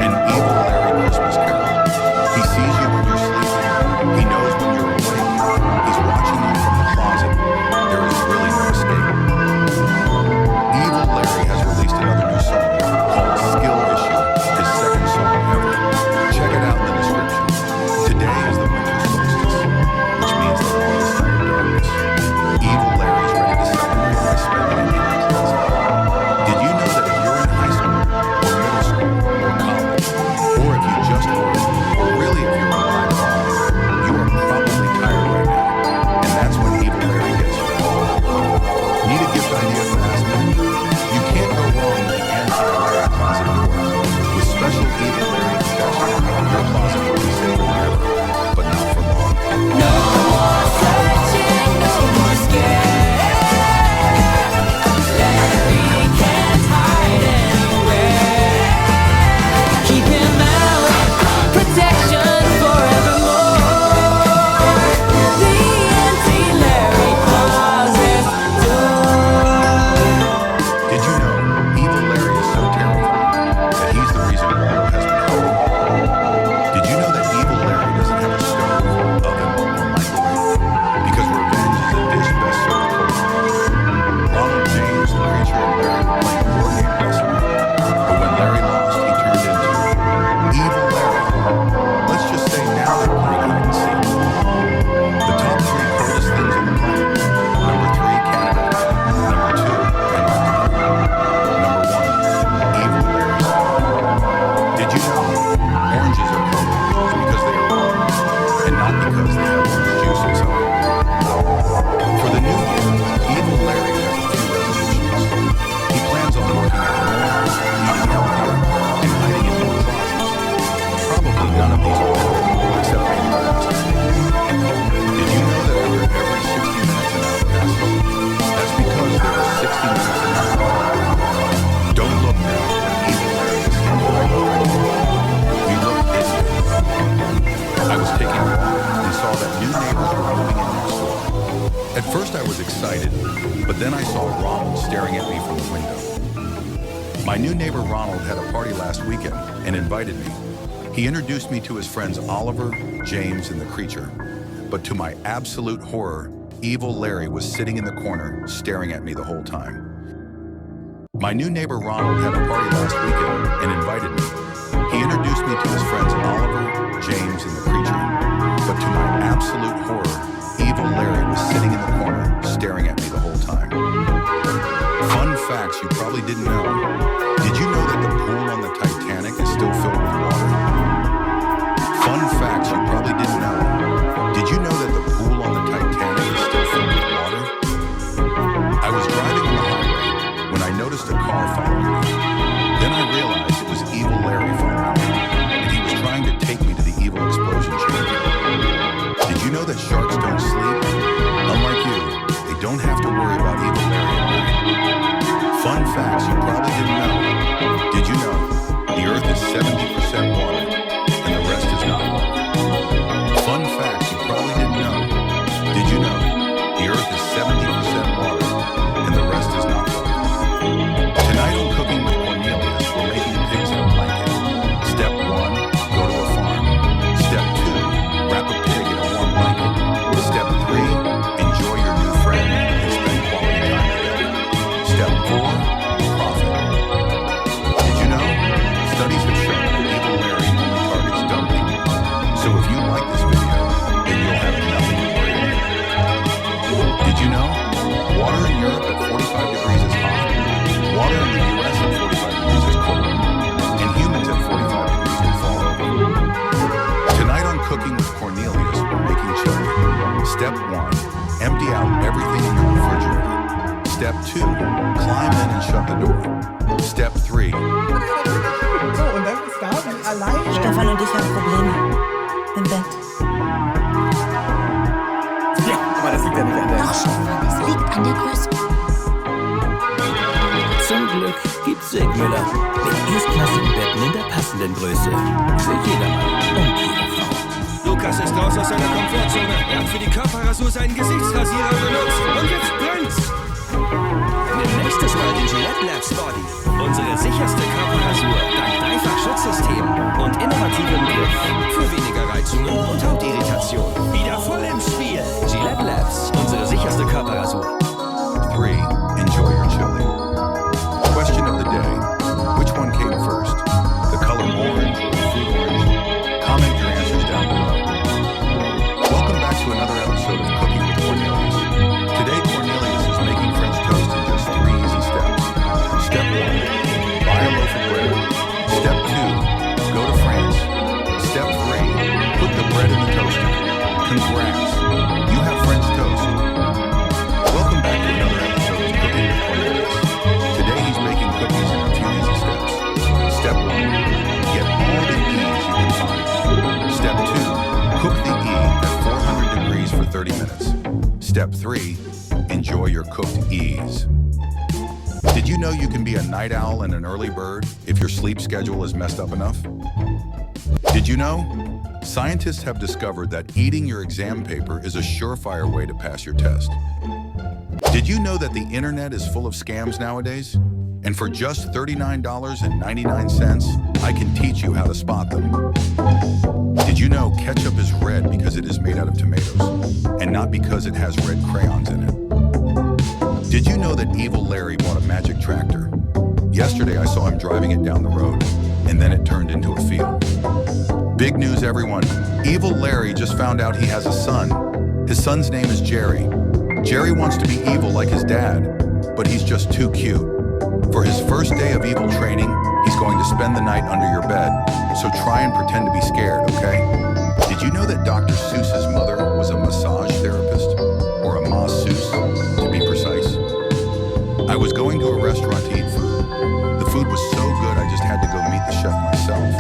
An Evil Larry Christmas carol. He sees you when you're sleeping. He knows when you're awake. He's watching you from the closet. There is really no escape. Evil Larry has released another new song called Skill Issue, his second song ever. Check it out in the description. Today is the winter solstice, which means the longest night of darkness. Evil Larry's ready to celebrate by spending it in your closet. Did you know that if you're in high school, or middle school, or college, or if you just work, or really if you're alive, you are probably tired right now, and that's when Evil Larry gets you. Need a gift idea for last minute? You can't go wrong with the anti-Larry closet door. With special Evil Larry protection, your closet will be safe forever, but not for long. No more searching, no more scared. Larry can't hide anywhere. Keep him out, protection forevermore. The anti-Larry closet door. Did you know Evil Larry is so terrifying that he's the reason the world has been hurting? Did you know that Evil Larry doesn't have a stove, oven, or microwave? Because revenge is a dish best served cold. Ronald, James, the creature, and Larry were playing a board game last night. But when Larry lost, he turned into Evil Larry. Let's just say now they're playing hide and seek. The top 3 coldest things on the planet. Number 3, Canada. Number 2, Antarctica. Number 1, Evil Larry's. Did you know oranges are cold because they are warm, and not because they have orange juice inside? For the new year, Evil Larry has a few resolutions. He plans on working out more, eating healthier, and hiding in more closets. Probably none of these will work, except maybe the last one. Did you know that after every 60 minutes an hour passes? That's because there are 60 minutes an hour. Don't look now. Evil Larry is standing right behind you. You look idiot. I was taking a walk and saw that new neighbors were moving in next door. At first I was excited, but then I saw Ronald staring at me from the window. My new neighbor Ronald had a party last weekend and invited me. He introduced me to his friends Oliver, James, and the creature. But to my absolute horror, Evil Larry was sitting in the corner, staring at me the whole time. My new neighbor Ronald had a party last weekend and invited me. He introduced me to his friends Oliver, James, and the creature. But to my absolute horror, Evil Larry was sitting in the corner, staring at me the whole time. Fun facts you probably didn't know. Did you know that the pool on the Titanic is still filled with water? Fun facts you probably didn't know. Did you know that the pool on the Titanic is still filled with water? I was driving on the highway when I noticed a car following me. Then I realized it was Evil Larry following me, and he was trying to take me to the evil explosion chamber. Did you know that sharks don't sleep? Unlike you, they don't have to worry about Evil Larry at night. Fun facts you probably didn't know. Did you know the Earth is 70% water and the rest is not water? Fun facts you probably didn't know. Did you know the Earth is 70% water and the rest is not water? Tonight on Cooking with Cornelius, we're making pigs in a blanket. Step 1, go to a farm. Step 2, wrap a pig in a warm blanket. Step 3, enjoy your new friend and spend quality time together. Step 4, profit. Did you know? Studies have shown that Evil Larry only targets dumb people. So if you like this video, then you'll have nothing to worry about. Did you know? Water in Europe at 2, climb in and shut the door. Step 3, So, und dann ist Gabi alleine. Stefan und ich haben Probleme. Im Bett. Ja, aber das liegt ja nicht an der. Doch, Stefan, es liegt an der Größe. Zum Glück gibt's Sigmüller. Mit erstklassigen Betten in der passenden Größe. Für jedermann und jede Frau. Lukas ist raus aus seiner Komfortzone. Er hat für die Körperrasur seinen Gesichtsrasierer benutzt. Und jetzt brennt's. Nimm nächstes Mal den Gillette Labs Body. Unsere sicherste Körperrasur dank Dreifach-Schutzsystem und innovativem Griff. Für weniger Reizungen und Hautirritation. Wieder voll im Spiel. Gillette Labs, unsere sicherste Körperrasur. 3, enjoy your chili. Question of the day, which one came first? The color orange or fruit orange? Comment your answers down below. Welcome back to another episode of Cooking with Cornelius. Today Cornelius is making French toast in just 3 easy steps. Step 1, buy a loaf of bread. Step 2, go to France. Step 3, put the bread in the toaster. Congrats, you have French toast. Welcome back to another episode of Cooking with Cornelius. Today he's making cookies in a few easy steps. Step 1, get all the E's you can find. Step 2, cook the E at 400 degrees for 30 minutes. Step 3, enjoy your cooked E's. Did you know you can be a night owl and an early bird if your sleep schedule is messed up enough? Did you know? Scientists have discovered that eating your exam paper is a surefire way to pass your test. Did you know that the internet is full of scams nowadays? And for just $39.99, I can teach you how to spot them. Did you know ketchup is red because it is made out of tomatoes, and not because it has red crayons in it? Did you know that Evil Larry bought a magic tractor? Yesterday I saw him driving it down the road, and then it turned into a field. Big news, everyone. Evil Larry just found out he has a son. His son's name is Jerry. Jerry wants to be evil like his dad, but he's just too cute. For his first day of evil training, he's going to spend the night under your bed, so try and pretend to be scared, okay? Did you know that Dr. Seuss's mother was a massage therapist? Or a masseuse, to be precise? I was going to a restaurant to eat food. The food was so good I just had to go meet the chef myself.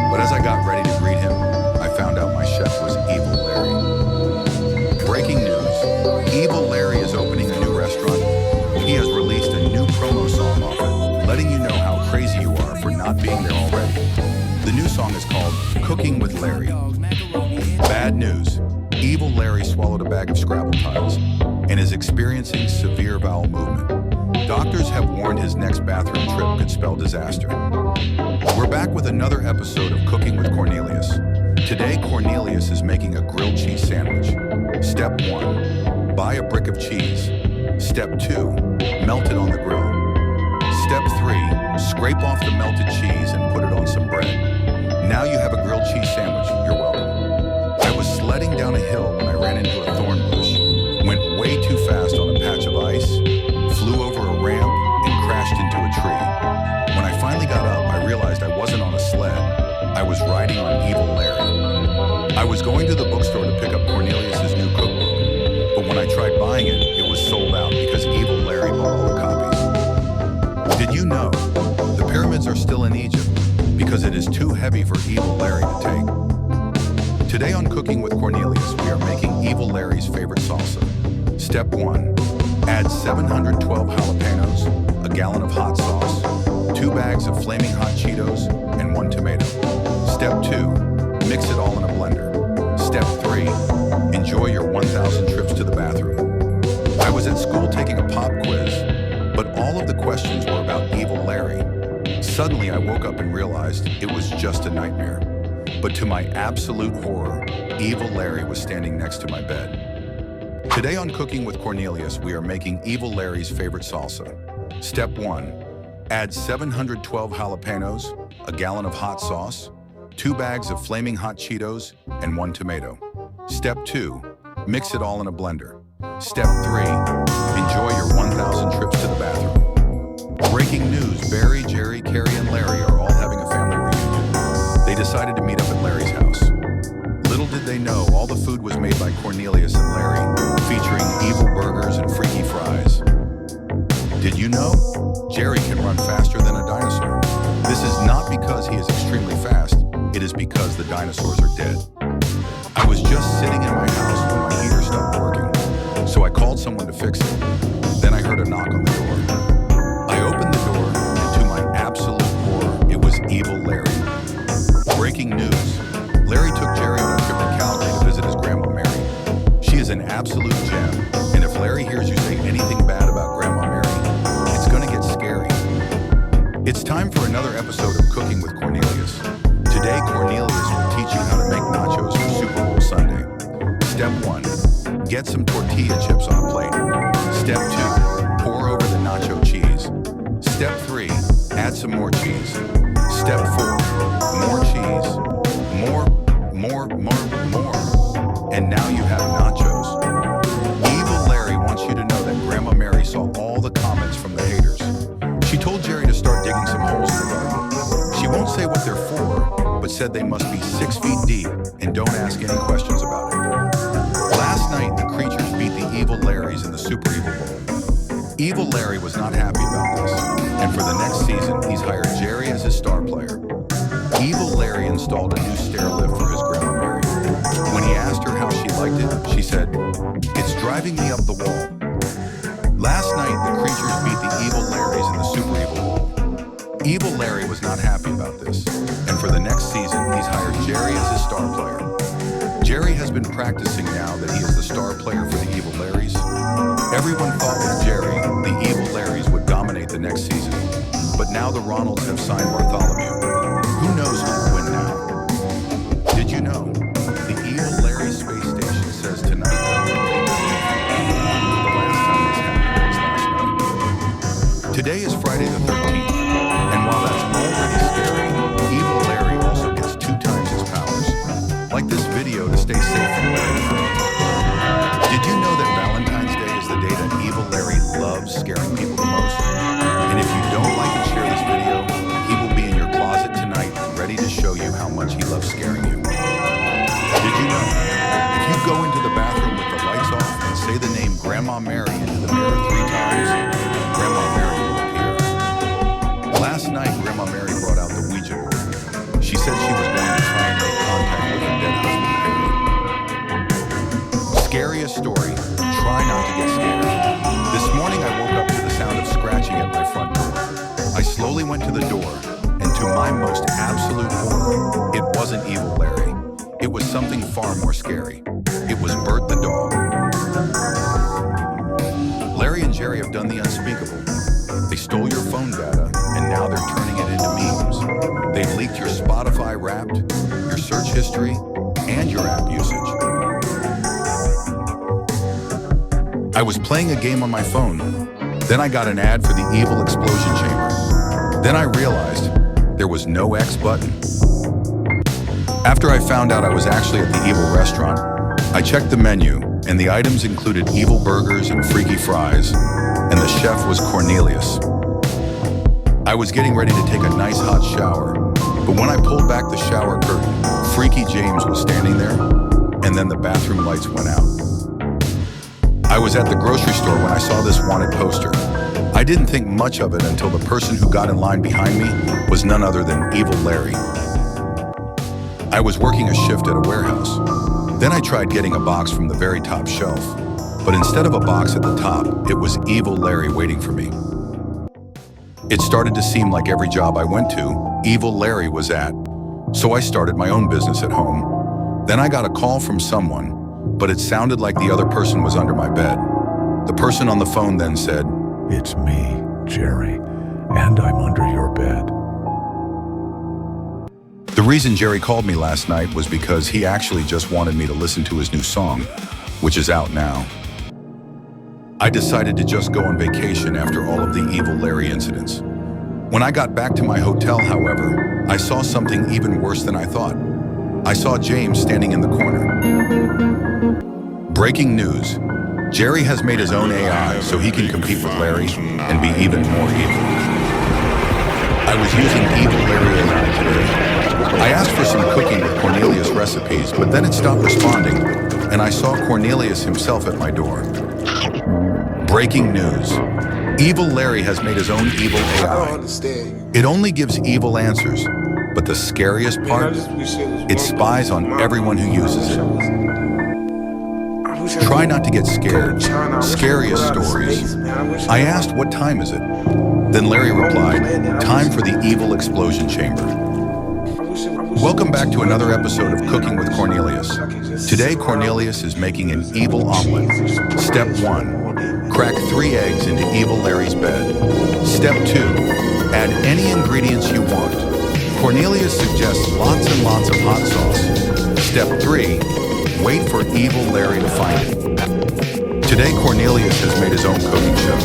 But as I got ready to greet him, I found out my chef was Evil Larry. Breaking news, Evil Larry is opening a new restaurant. He has released a new promo song off it, letting you know how crazy you are for not being there already. The new song is called Cooking with Larry. Bad news, Evil Larry swallowed a bag of Scrabble tiles and is experiencing severe bowel movement. Doctors have warned his next bathroom trip could spell disaster. We're back with another episode of Cooking with Cornelius. Today, Cornelius is making a grilled cheese sandwich. Step 1, buy a brick of cheese. Step 2, melt it on the grill. Step 3, scrape off the melted cheese and put it on some bread. Now you have a grilled cheese sandwich. You're welcome. I was sledding down a hill when I ran into a thorn bush, went way too fast on a patch of ice, flew over a ramp, and crashed into a tree. When I finally got up, I realized I wasn't on a sled. I was riding on Evil Larry. I was going to the bookstore to pick up Cornelius's new cookbook, but when I tried buying it, it was sold out because Evil Larry bought all the copies. Did you know the pyramids are still in Egypt because it is too heavy for Evil Larry to take? Today on Cooking with Cornelius, we are making Evil Larry's favorite salsa. Step 1, add 712 jalapenos, a gallon of hot sauce, 2 bags of flaming hot Cheetos, and 1 tomato. Step 2, mix it all in a blender. Step 3, enjoy your 1,000 trips to the bathroom. I was at school taking a pop quiz, but all of the questions were about Evil Larry. Suddenly I woke up and realized it was just a nightmare. But to my absolute horror, Evil Larry was standing next to my bed. Today on Cooking with Cornelius, we are making Evil Larry's favorite salsa. Step 1, add 712 jalapenos, a gallon of hot sauce, 2 bags of flaming hot Cheetos, and 1 tomato. Step 2, mix it all in a blender. Step 3, enjoy your 1,000 trips to the bathroom. Breaking news, Barry, Jerry, Carrie, and Larry are all having a family reunion. They decided to meet up at Larry's house. Little did they know, all the food was made by Cornelius and Larry, featuring evil burgers and freaky fries. Did you know? Jerry can run faster than a dinosaur. This is not because he is extremely fast, it is because the dinosaurs are dead. I was just sitting in my house when my heater stopped working, so I called someone to fix it. Then I heard a knock on the door. I opened the door, and to my absolute horror, it was Evil Larry. Breaking news. Larry took Jerry on a trip to Calgary to visit his grandma Mary. She is an absolute gem, and if Larry hears you say anything bad about Grandma Mary, it's gonna get scary. It's time for another episode of Cooking with Cornelius. Today, Cornelius will teach you how to make nachos for Super Bowl Sunday. Step 1, get some tortilla chips on a plate. Step 2, pour over the nacho cheese. Step 3, add some more cheese. Step 4, more cheese. More. And now you have nachos. Evil Larry wants you to know that Grandma Mary saw all the comments from the haters. She told Jerry to start digging some holes in the garden. She won't say what they're for, but said they must be 6 feet deep and don't ask any questions about it. Last night, the creatures beat the Evil Larrys in the Super Evil Bowl. Evil Larry was not happy about this, and for the next season, he's hired Jerry as his star player. Evil Larry installed a new stair lift for his Grandma Mary. When he asked her how she liked it, she said, "It's driving me up the wall." Last night, the creatures beat the Evil Larrys in the Super Evil Bowl. Evil Larry was not happy about this, and for the next season, he's hired Jerry as his star player. Jerry has been practicing now that he is the star player for the Evil Larrys. Everyone thought with Jerry, the Evil Larrys would dominate the next season, but now the Ronalds have signed Bartholomew. Who knows who will win now? Did you know? The Evil Larry space station says tonight. The last time this happened was last night. Today is Friday the 13th, and while that's already scary, Evil Larry also gets 2 times his powers. Like this video to stay safe from Larry. Did you know that Valentine's Day is the day that Evil Larry loves scaring people the most? And if you don't like and share this video, he will be in your closet tonight, ready to show you how much he loves scaring you. Did you know? If you go into the bathroom with the lights off and say the name Grandma Mary into the mirror 3 times, Grandma Mary will appear. Last night, Grandma Mary brought out the Ouija board. She said she was going to try and make contact with her dead husband, Harry. Scariest story. Try not to get scared. This morning, I woke up to the sound of scratching at my front door. I slowly went to the door, and to my most absolute horror, it wasn't Evil Larry. It was something far more scary. It was Bert the dog. Larry and Jerry have done the unspeakable. They stole your phone data, and now they're turning it into memes. They've leaked your Spotify Wrapped, your search history, and your app usage. I was playing a game on my phone. Then I got an ad for the Evil Explosion Chamber. Then I realized there was no X button. After I found out I was actually at the Evil restaurant, I checked the menu, and the items included Evil burgers and freaky fries, and the chef was Cornelius. I was getting ready to take a nice hot shower, but when I pulled back the shower curtain, Freaky James was standing there, and then the bathroom lights went out. I was at the grocery store when I saw this wanted poster. I didn't think much of it until the person who got in line behind me was none other than Evil Larry. I was working a shift at a warehouse. Then I tried getting a box from the very top shelf, but instead of a box at the top, it was Evil Larry waiting for me. It started to seem like every job I went to, Evil Larry was at, so I started my own business at home. Then I got a call from someone, but it sounded like the other person was under my bed. The person on the phone then said, "It's me, Jerry, and I'm under your bed." The reason Jerry called me last night was because he actually just wanted me to listen to his new song, which is out now. I decided to just go on vacation after all of the Evil Larry incidents. When I got back to my hotel, however, I saw something even worse than I thought. I saw James standing in the corner. Breaking news. Jerry has made his own AI so he can compete with Larry and be even more evil. I was using Evil Larry AI today. I asked for some cooking with Cornelius recipes, but then it stopped responding, and I saw Cornelius himself at my door. Breaking news. Evil Larry has made his own evil AI. It only gives evil answers, but the scariest part, it spies on everyone who uses it. Try not to get scared. Scariest stories. I asked, what time is it? Then Larry replied, time for the evil explosion chamber. Welcome back to another episode of Cooking with Cornelius. Today, Cornelius is making an evil omelet. Step 1, crack 3 eggs into Evil Larry's bed. Step 2, add any ingredients you want. Cornelius suggests lots and lots of hot sauce. Step 3, wait for Evil Larry to find it. Today, Cornelius has made his own cooking show.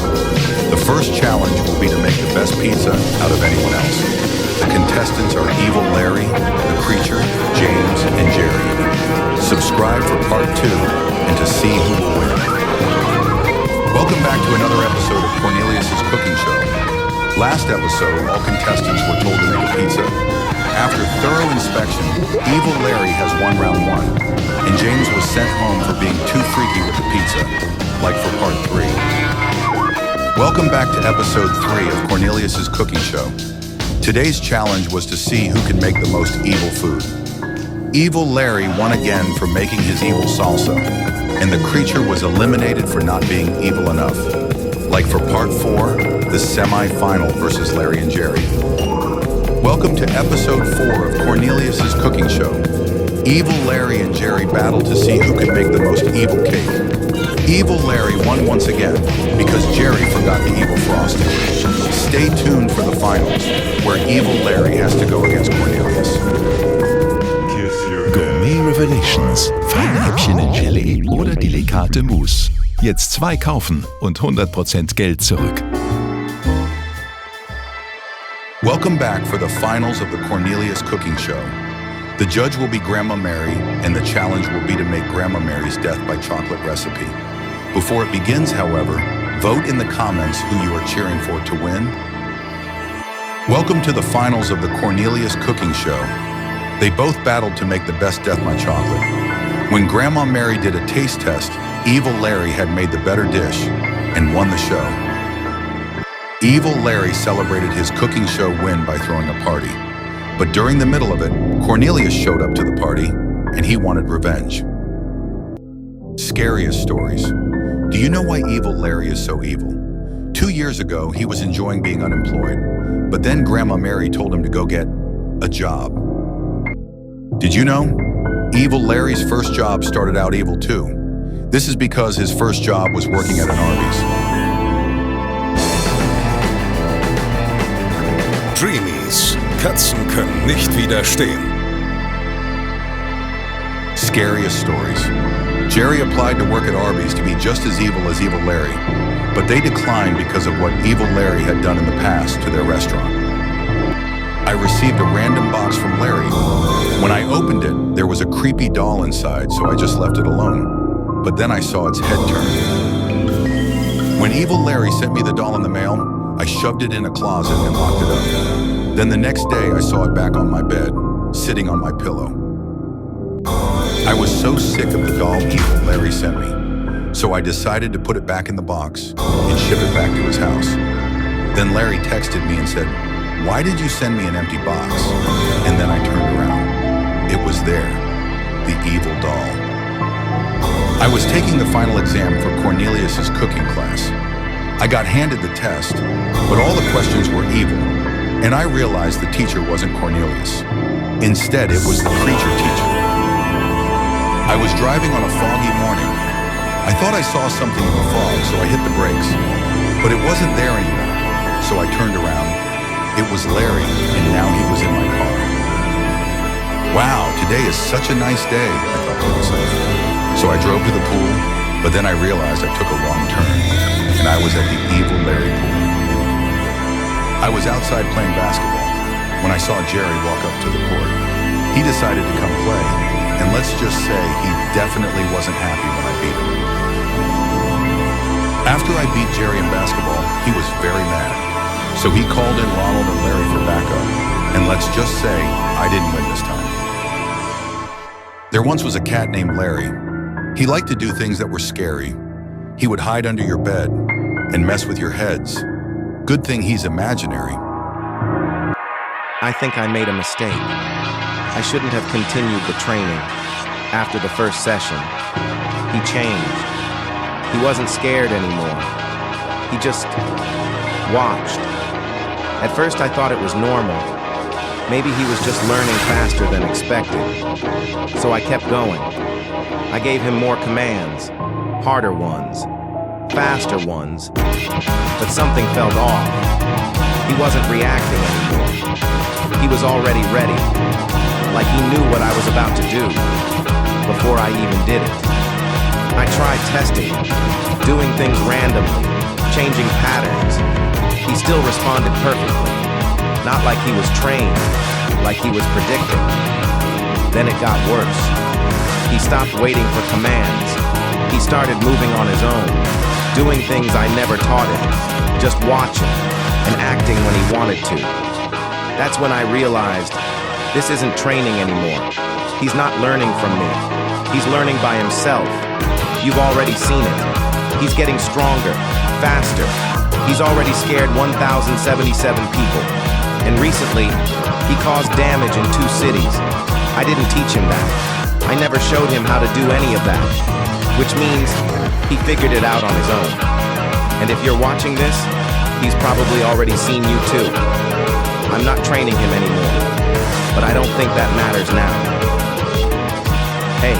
The first challenge will be to make the best pizza out of anyone else. The contestants are Evil Larry, the Creature, James, and Jerry. Subscribe for part 2 and to see who will win. Welcome back to another episode of Cornelius's cooking show. Last episode, all contestants were told to make a pizza. After thorough inspection, Evil Larry has won round 1, and James was sent home for being too freaky with the pizza, like for part 3. Welcome back to episode 3 of Cornelius's cooking show. Today's challenge was to see who could make the most evil food. Evil Larry won again for making his evil salsa, and the Creature was eliminated for not being evil enough. Like for part 4, the semi-final versus Larry and Jerry. Welcome to episode 4 of Cornelius's cooking show. Evil Larry and Jerry battled to see who could make the most evil cake. Evil Larry won once again because Jerry forgot the evil frosting. Stay tuned for the finals, where Evil Larry has to go against Cornelius. Gourmet Revelations. Feine Häppchen in Gelee oder delikate Mousse. Jetzt 2 kaufen und 100% Geld zurück. Welcome back for the finals of the Cornelius cooking show. The judge will be Grandma Mary, and the challenge will be to make Grandma Mary's death by chocolate recipe. Before it begins, however, vote in the comments who you are cheering for to win. Welcome to the finals of the Cornelius cooking show. They both battled to make the best death by chocolate. When Grandma Mary did a taste test, Evil Larry had made the better dish and won the show. Evil Larry celebrated his cooking show win by throwing a party. But during the middle of it, Cornelius showed up to the party, and he wanted revenge. Scariest stories. Do you know why Evil Larry is so evil? 2 years ago, he was enjoying being unemployed, but then Grandma Mary told him to go get a job. Did you know? Evil Larry's first job started out evil too. This is because his first job was working at an Arby's. Dreamies. Katzen können nicht widerstehen. Scariest stories. Jerry applied to work at Arby's to be just as Evil Larry, but they declined because of what Evil Larry had done in the past to their restaurant. I received a random box from Larry. When I opened it, there was a creepy doll inside, so I just left it alone. But then I saw its head turn. When Evil Larry sent me the doll in the mail, I shoved it in a closet and locked it up. Then the next day, I saw it back on my bed, sitting on my pillow. I was so sick of the doll Evil Larry sent me, so I decided to put it back in the box and ship it back to his house. Then Larry texted me and said, "Why did you send me an empty box?" And then I turned around. It was there, the evil doll. I was taking the final exam for Cornelius's cooking class. I got handed the test, but all the questions were evil, and I realized the teacher wasn't Cornelius. Instead, it was the Creature teacher. I was driving on a foggy morning. I thought I saw something in the fog, so I hit the brakes, but it wasn't there anymore, so I turned around. It was Larry, and now he was in my car. Wow, today is such a nice day, I thought to myself. So I drove to the pool, but then I realized I took a wrong turn, and I was at the Evil Larry pool. I was outside playing basketball when I saw Jerry walk up to the court. He decided to come play, and let's just say he definitely wasn't happy when I beat him. After I beat Jerry in basketball, he was very mad. So he called in Ronald and Larry for backup, and let's just say I didn't win this time. There once was a cat named Larry. He liked to do things that were scary. He would hide under your bed, and mess with your heads. Good thing he's imaginary. I think I made a mistake. I shouldn't have continued the training. After the first session, he changed. He wasn't scared anymore. He just watched. At first I thought it was normal. Maybe he was just learning faster than expected. So I kept going. I gave him more commands, harder ones, faster ones, but something felt off. He wasn't reacting anymore. He was already ready, like he knew what I was about to do before I even did it. I tried testing him, doing things randomly, changing patterns. He still responded perfectly, not like he was trained, like he was predicting. Then it got worse. He stopped waiting for commands. He started moving on his own, doing things I never taught him, just watching and acting when he wanted to. That's when I realized this isn't training anymore. He's not learning from me. He's learning by himself. You've already seen it. He's getting stronger, faster. He's already scared 1,077 people. And recently, he caused damage in 2 cities. I didn't teach him that. I never showed him how to do any of that. Which means he figured it out on his own. And if you're watching this, he's probably already seen you too. I'm not training him anymore, but I don't think that matters now. Hey,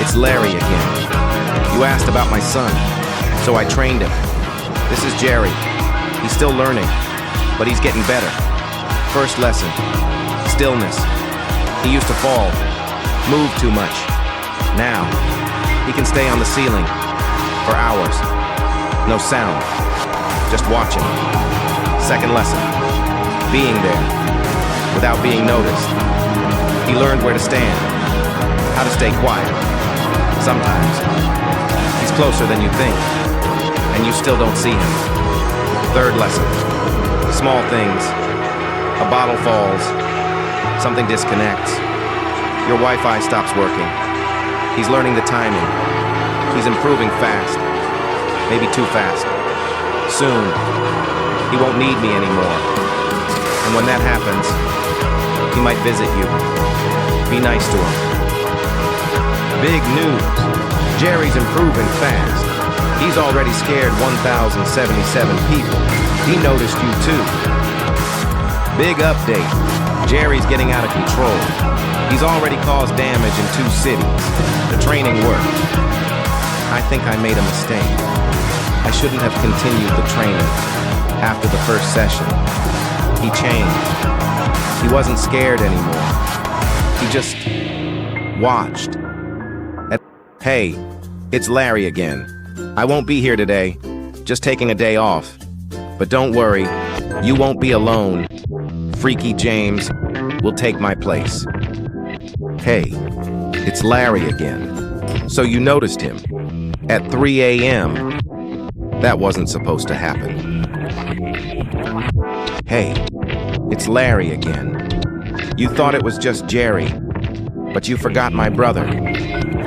it's Larry again. You asked about my son, so I trained him. This is Jerry. He's still learning, but he's getting better. First lesson, stillness. He used to fall, move too much. Now, he can stay on the ceiling for hours. No sound, just watching. Second lesson, being there without being noticed. He learned where to stand, how to stay quiet. Sometimes he's closer than you think, and you still don't see him. Third lesson, small things. A bottle falls, something disconnects. Your Wi-Fi stops working. He's learning the timing. He's improving fast, maybe too fast. Soon, he won't need me anymore. And when that happens, he might visit you. Be nice to him. Big news. Jerry's improving fast. He's already scared 1,077 people. He noticed you too. Big update. Jerry's getting out of control. He's already caused damage in 2 cities. The training worked. I think I made a mistake. I shouldn't have continued the training. After the first session, he changed. He wasn't scared anymore. He just watched. Hey, it's Larry again. I won't be here today, just taking a day off. But don't worry, you won't be alone. Freaky James will take my place. Hey, it's Larry again. So you noticed him at 3 a.m. That wasn't supposed to happen. Hey, it's Larry again. You thought it was just Jerry, but you forgot my brother,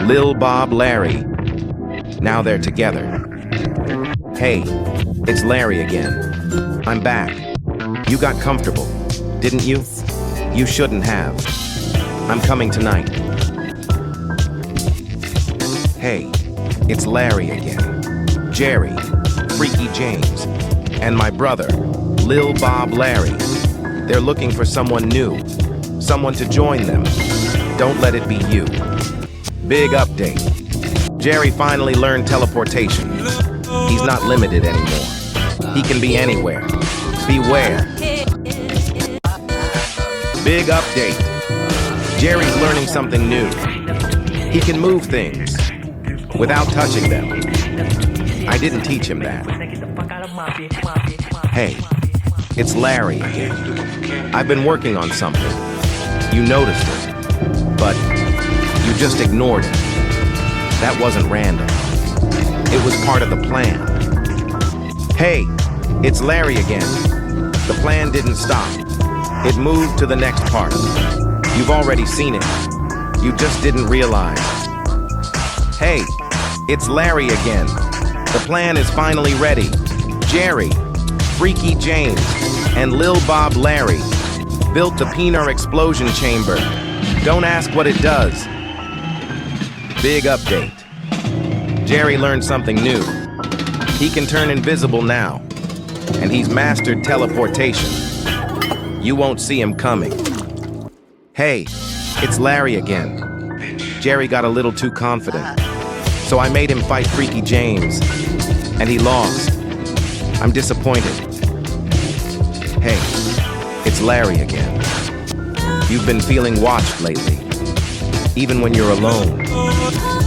Lil Bob Larry. Now they're together. Hey, it's Larry again. I'm back. You got comfortable, didn't you? You shouldn't have. I'm coming tonight. Hey, it's Larry again. Jerry, Freaky James, and my brother, Lil Bob Larry. They're looking for someone new, someone to join them. Don't let it be you. Big update. Jerry finally learned teleportation. He's not limited anymore. He can be anywhere. Beware. Big update. Jerry's learning something new. He can move things without touching them. I didn't teach him that. Hey, it's Larry again. I've been working on something. You noticed it, but you just ignored it. That wasn't random. It was part of the plan. Hey, it's Larry again. The plan didn't stop. It moved to the next part. You've already seen it. You just didn't realize. Hey, it's Larry again. The plan is finally ready. Jerry, Freaky James, and Lil Bob Larry built the Peener explosion chamber. Don't ask what it does. Big update. Jerry learned something new. He can turn invisible now, and he's mastered teleportation. You won't see him coming. Hey, it's Larry again. Jerry got a little too confident, so I made him fight Freaky James, and he lost. I'm disappointed. Hey, it's Larry again. You've been feeling watched lately. Even when you're alone,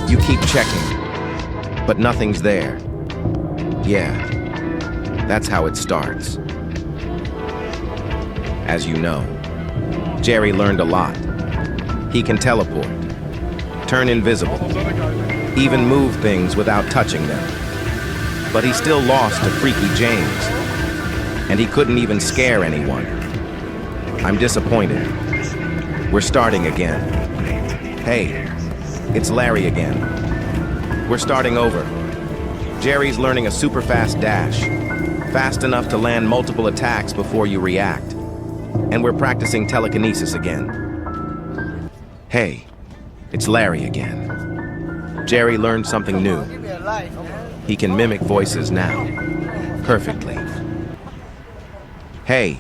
you keep checking, but nothing's there. Yeah, that's how it starts. As you know, Jerry learned a lot. He can teleport, turn invisible, even move things without touching them. But he still lost to Freaky James, and he couldn't even scare anyone. I'm disappointed. We're starting again. Hey, it's Larry again. We're starting over. Jerry's learning a super fast dash, fast enough to land multiple attacks before you react. And we're practicing telekinesis again. Hey, it's Larry again. Jerry learned something new. He can mimic voices now, perfectly. Hey,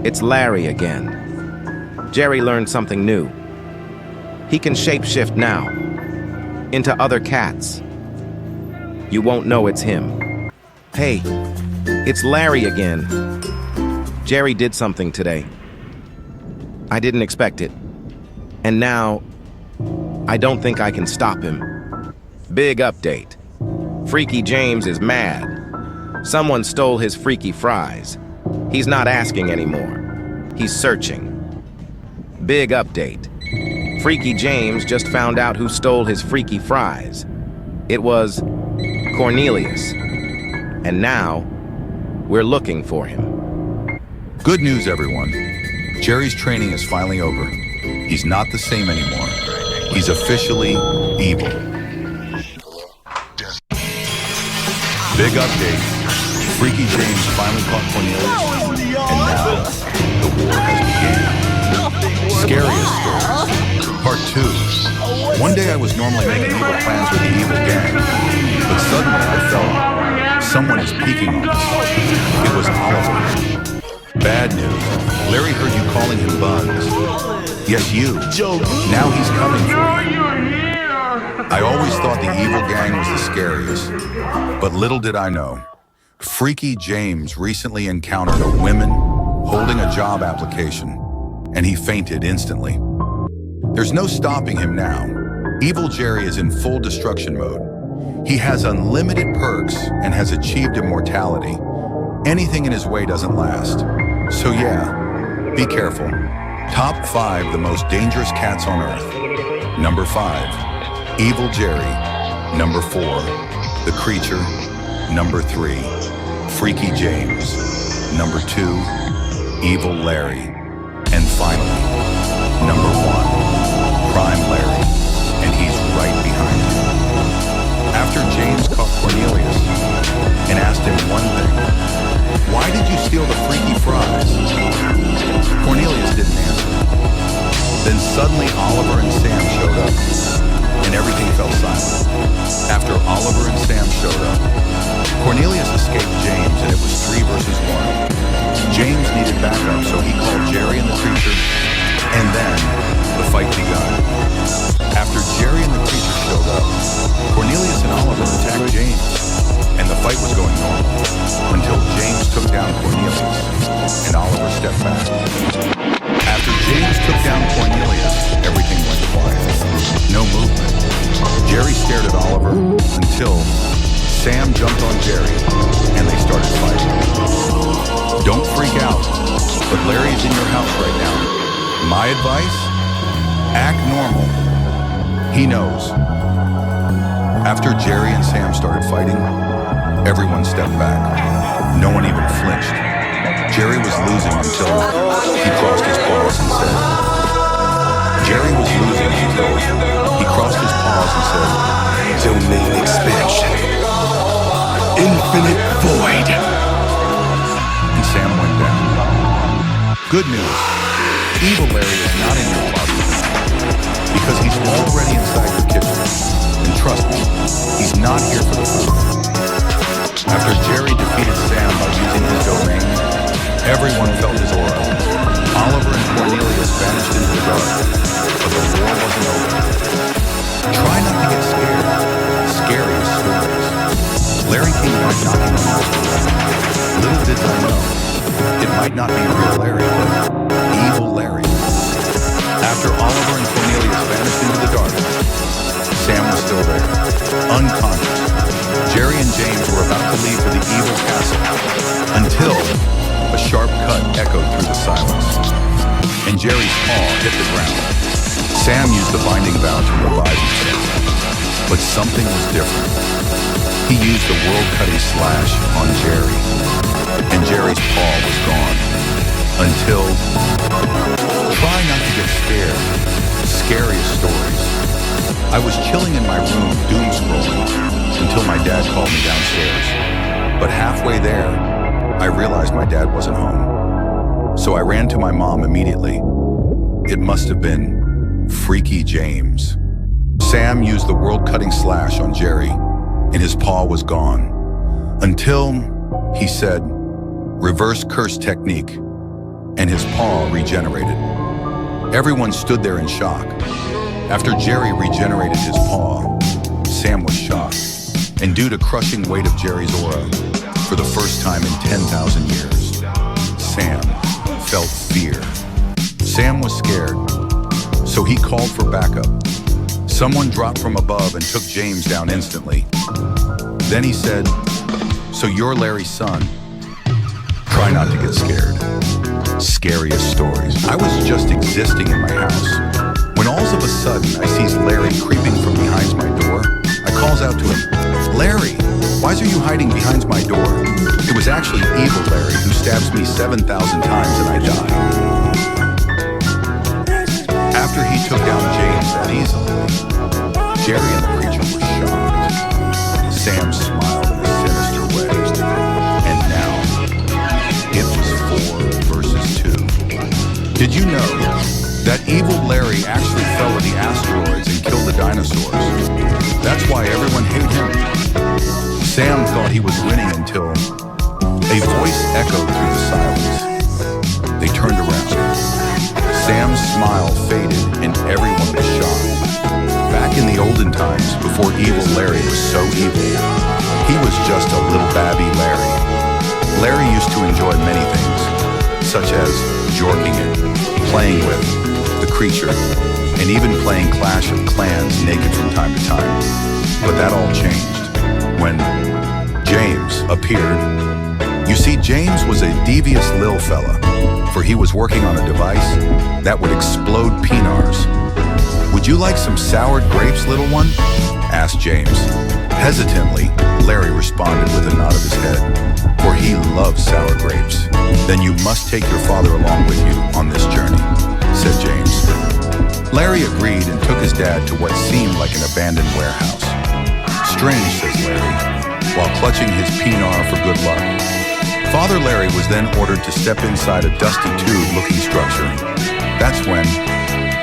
it's Larry again. Jerry learned something new. He can shapeshift now, into other cats. You won't know it's him. Hey, it's Larry again. Jerry did something today. I didn't expect it. And now, I don't think I can stop him. Big update. Freaky James is mad. Someone stole his freaky fries. He's not asking anymore. He's searching. Big update. Freaky James just found out who stole his freaky fries. It was Cornelius. And now, we're looking for him. Good news, everyone. Jerry's training is finally over. He's not the same anymore. He's officially evil. Big update. Freaky James finally caught Cornelius, and now the war has begun. Scariest stories. Part 2. One day I was normally making evil plans with the evil gang, but suddenly I felt someone is peeking on us. It was Oliver. Bad news. Larry heard you calling him Buns. Yes, you. Now he's coming for you. I always thought the evil gang was the scariest, but little did I know. Freaky James recently encountered a woman holding a job application, and he fainted instantly. There's no stopping him now. Evil Jerry is in full destruction mode. He has unlimited perks and has achieved immortality. Anything in his way doesn't last. So yeah, be careful. Top 5 the most dangerous cats on Earth. Number 5, Evil Jerry. Number 4, The Creature. Number 3, Freaky James. Number 2, Evil Larry. And finally, number 1, Prime Larry. And he's right behind him. After James caught Cornelius and asked him one thing, "Why did you steal the freaky fries?" Cornelius didn't answer. Then suddenly Oliver and Sam showed up, and everything fell silent. After Oliver and Sam showed up, Cornelius escaped James, and it was 3 versus 1. James needed backup, so he called Jerry and the Creature, and then the fight begun. After Jerry and the Creature showed up, Cornelius and Oliver attacked James, and the fight was going normal, until James took down Cornelius, and Oliver stepped back. After James took down Cornelius, everything went quiet. No movement. Jerry stared at Oliver until Sam jumped on Jerry, and they started fighting. Don't freak out, but Larry's in your house right now. My advice? Act normal. He knows. After Jerry and Sam started fighting, everyone stepped back. No one even flinched. Jerry was losing until he crossed his paws and said, Jerry was losing until he crossed his paws and said, Domain expansion. infinite void. And Sam went down. Good news. Evil Larry is not in your closet because he's already inside your kitchen. And trust me, he's not here for the food. After Jerry defeated Sam by using his domain, everyone felt his aura. Oliver and Cornelius vanished into the dark, but the war wasn't over. Try not to get scared. Scary stories. Larry came back knocking on the door. Little did I know, it might not be real Larry, but evil Larry. After Oliver and Cornelius vanished into the dark, Sam was still there, unconscious. Jerry and James were about to leave for the evil castle until a sharp cut echoed through the silence, and Jerry's paw hit the ground. Sam used the binding vow to revive himself, but something was different. He used the world-cutting slash on Jerry, and Jerry's paw was gone. Until... Try not to get scared. Scariest stories. I was chilling in my room, doom scrolling, until my dad called me downstairs. But halfway there, I realized my dad wasn't home. So I ran to my mom immediately. It must have been Freaky James. Sam used the world-cutting slash on Jerry, and his paw was gone. Until he said, reverse curse technique, and his paw regenerated. Everyone stood there in shock. After Jerry regenerated his paw, Sam was shocked. And due to crushing weight of Jerry's aura, for the first time in 10,000 years, Sam felt fear. Sam was scared, so he called for backup. Someone dropped from above and took James down instantly. Then he said, so you're Larry's son. Try not to get scared. Scariest stories. I was just existing in my house, when all of a sudden I sees Larry creeping from behind my door. I calls out to him, Larry, why are you hiding behind my door? It was actually evil Larry who stabs me 7,000 times and I die. After he took down James that easily, Jerry and the creature were shocked. Sam smiled in a sinister way. And now, it was 4 versus 2. Did you know that evil Larry actually fell with the asteroids and killed the dinosaurs? That's why everyone hated him. Sam thought he was winning until a voice echoed through the silence. They turned around. Sam's smile faded and everyone was shocked. Back in the olden times, before evil Larry was so evil, he was just a little babby Larry. Larry used to enjoy many things, such as jorking it, playing with the creature, and even playing Clash of Clans naked from time to time. But that all changed when James appeared. You see, James was a devious lil fella, for he was working on a device that would explode penars. Would you like some soured grapes, little one? Asked James. Hesitantly, Larry responded with a nod of his head, for he loves sour grapes. Then you must take your father along with you on this journey, said James. Larry agreed and took his dad to what seemed like an abandoned warehouse. Strange, says Larry, while clutching his penar for good luck. Father Larry was then ordered to step inside a dusty tube-looking structure. That's when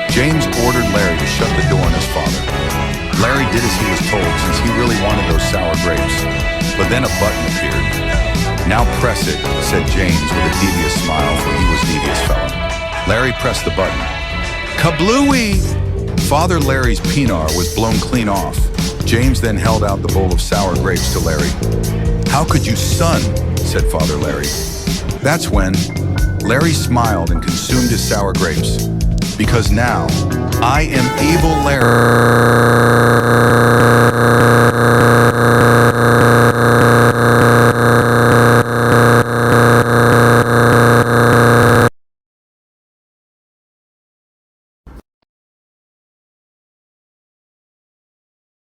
James ordered Larry to shut the door on his father. Larry did as he was told since he really wanted those sour grapes. But then a button appeared. Now press it, said James with a devious smile, for he was devious fellow. Larry pressed the button. Kablooey! Father Larry's penar was blown clean off. James then held out the bowl of sour grapes to Larry. How could you, son? Said Father Larry. That's when Larry smiled and consumed his sour grapes. Because now, I am evil Larry.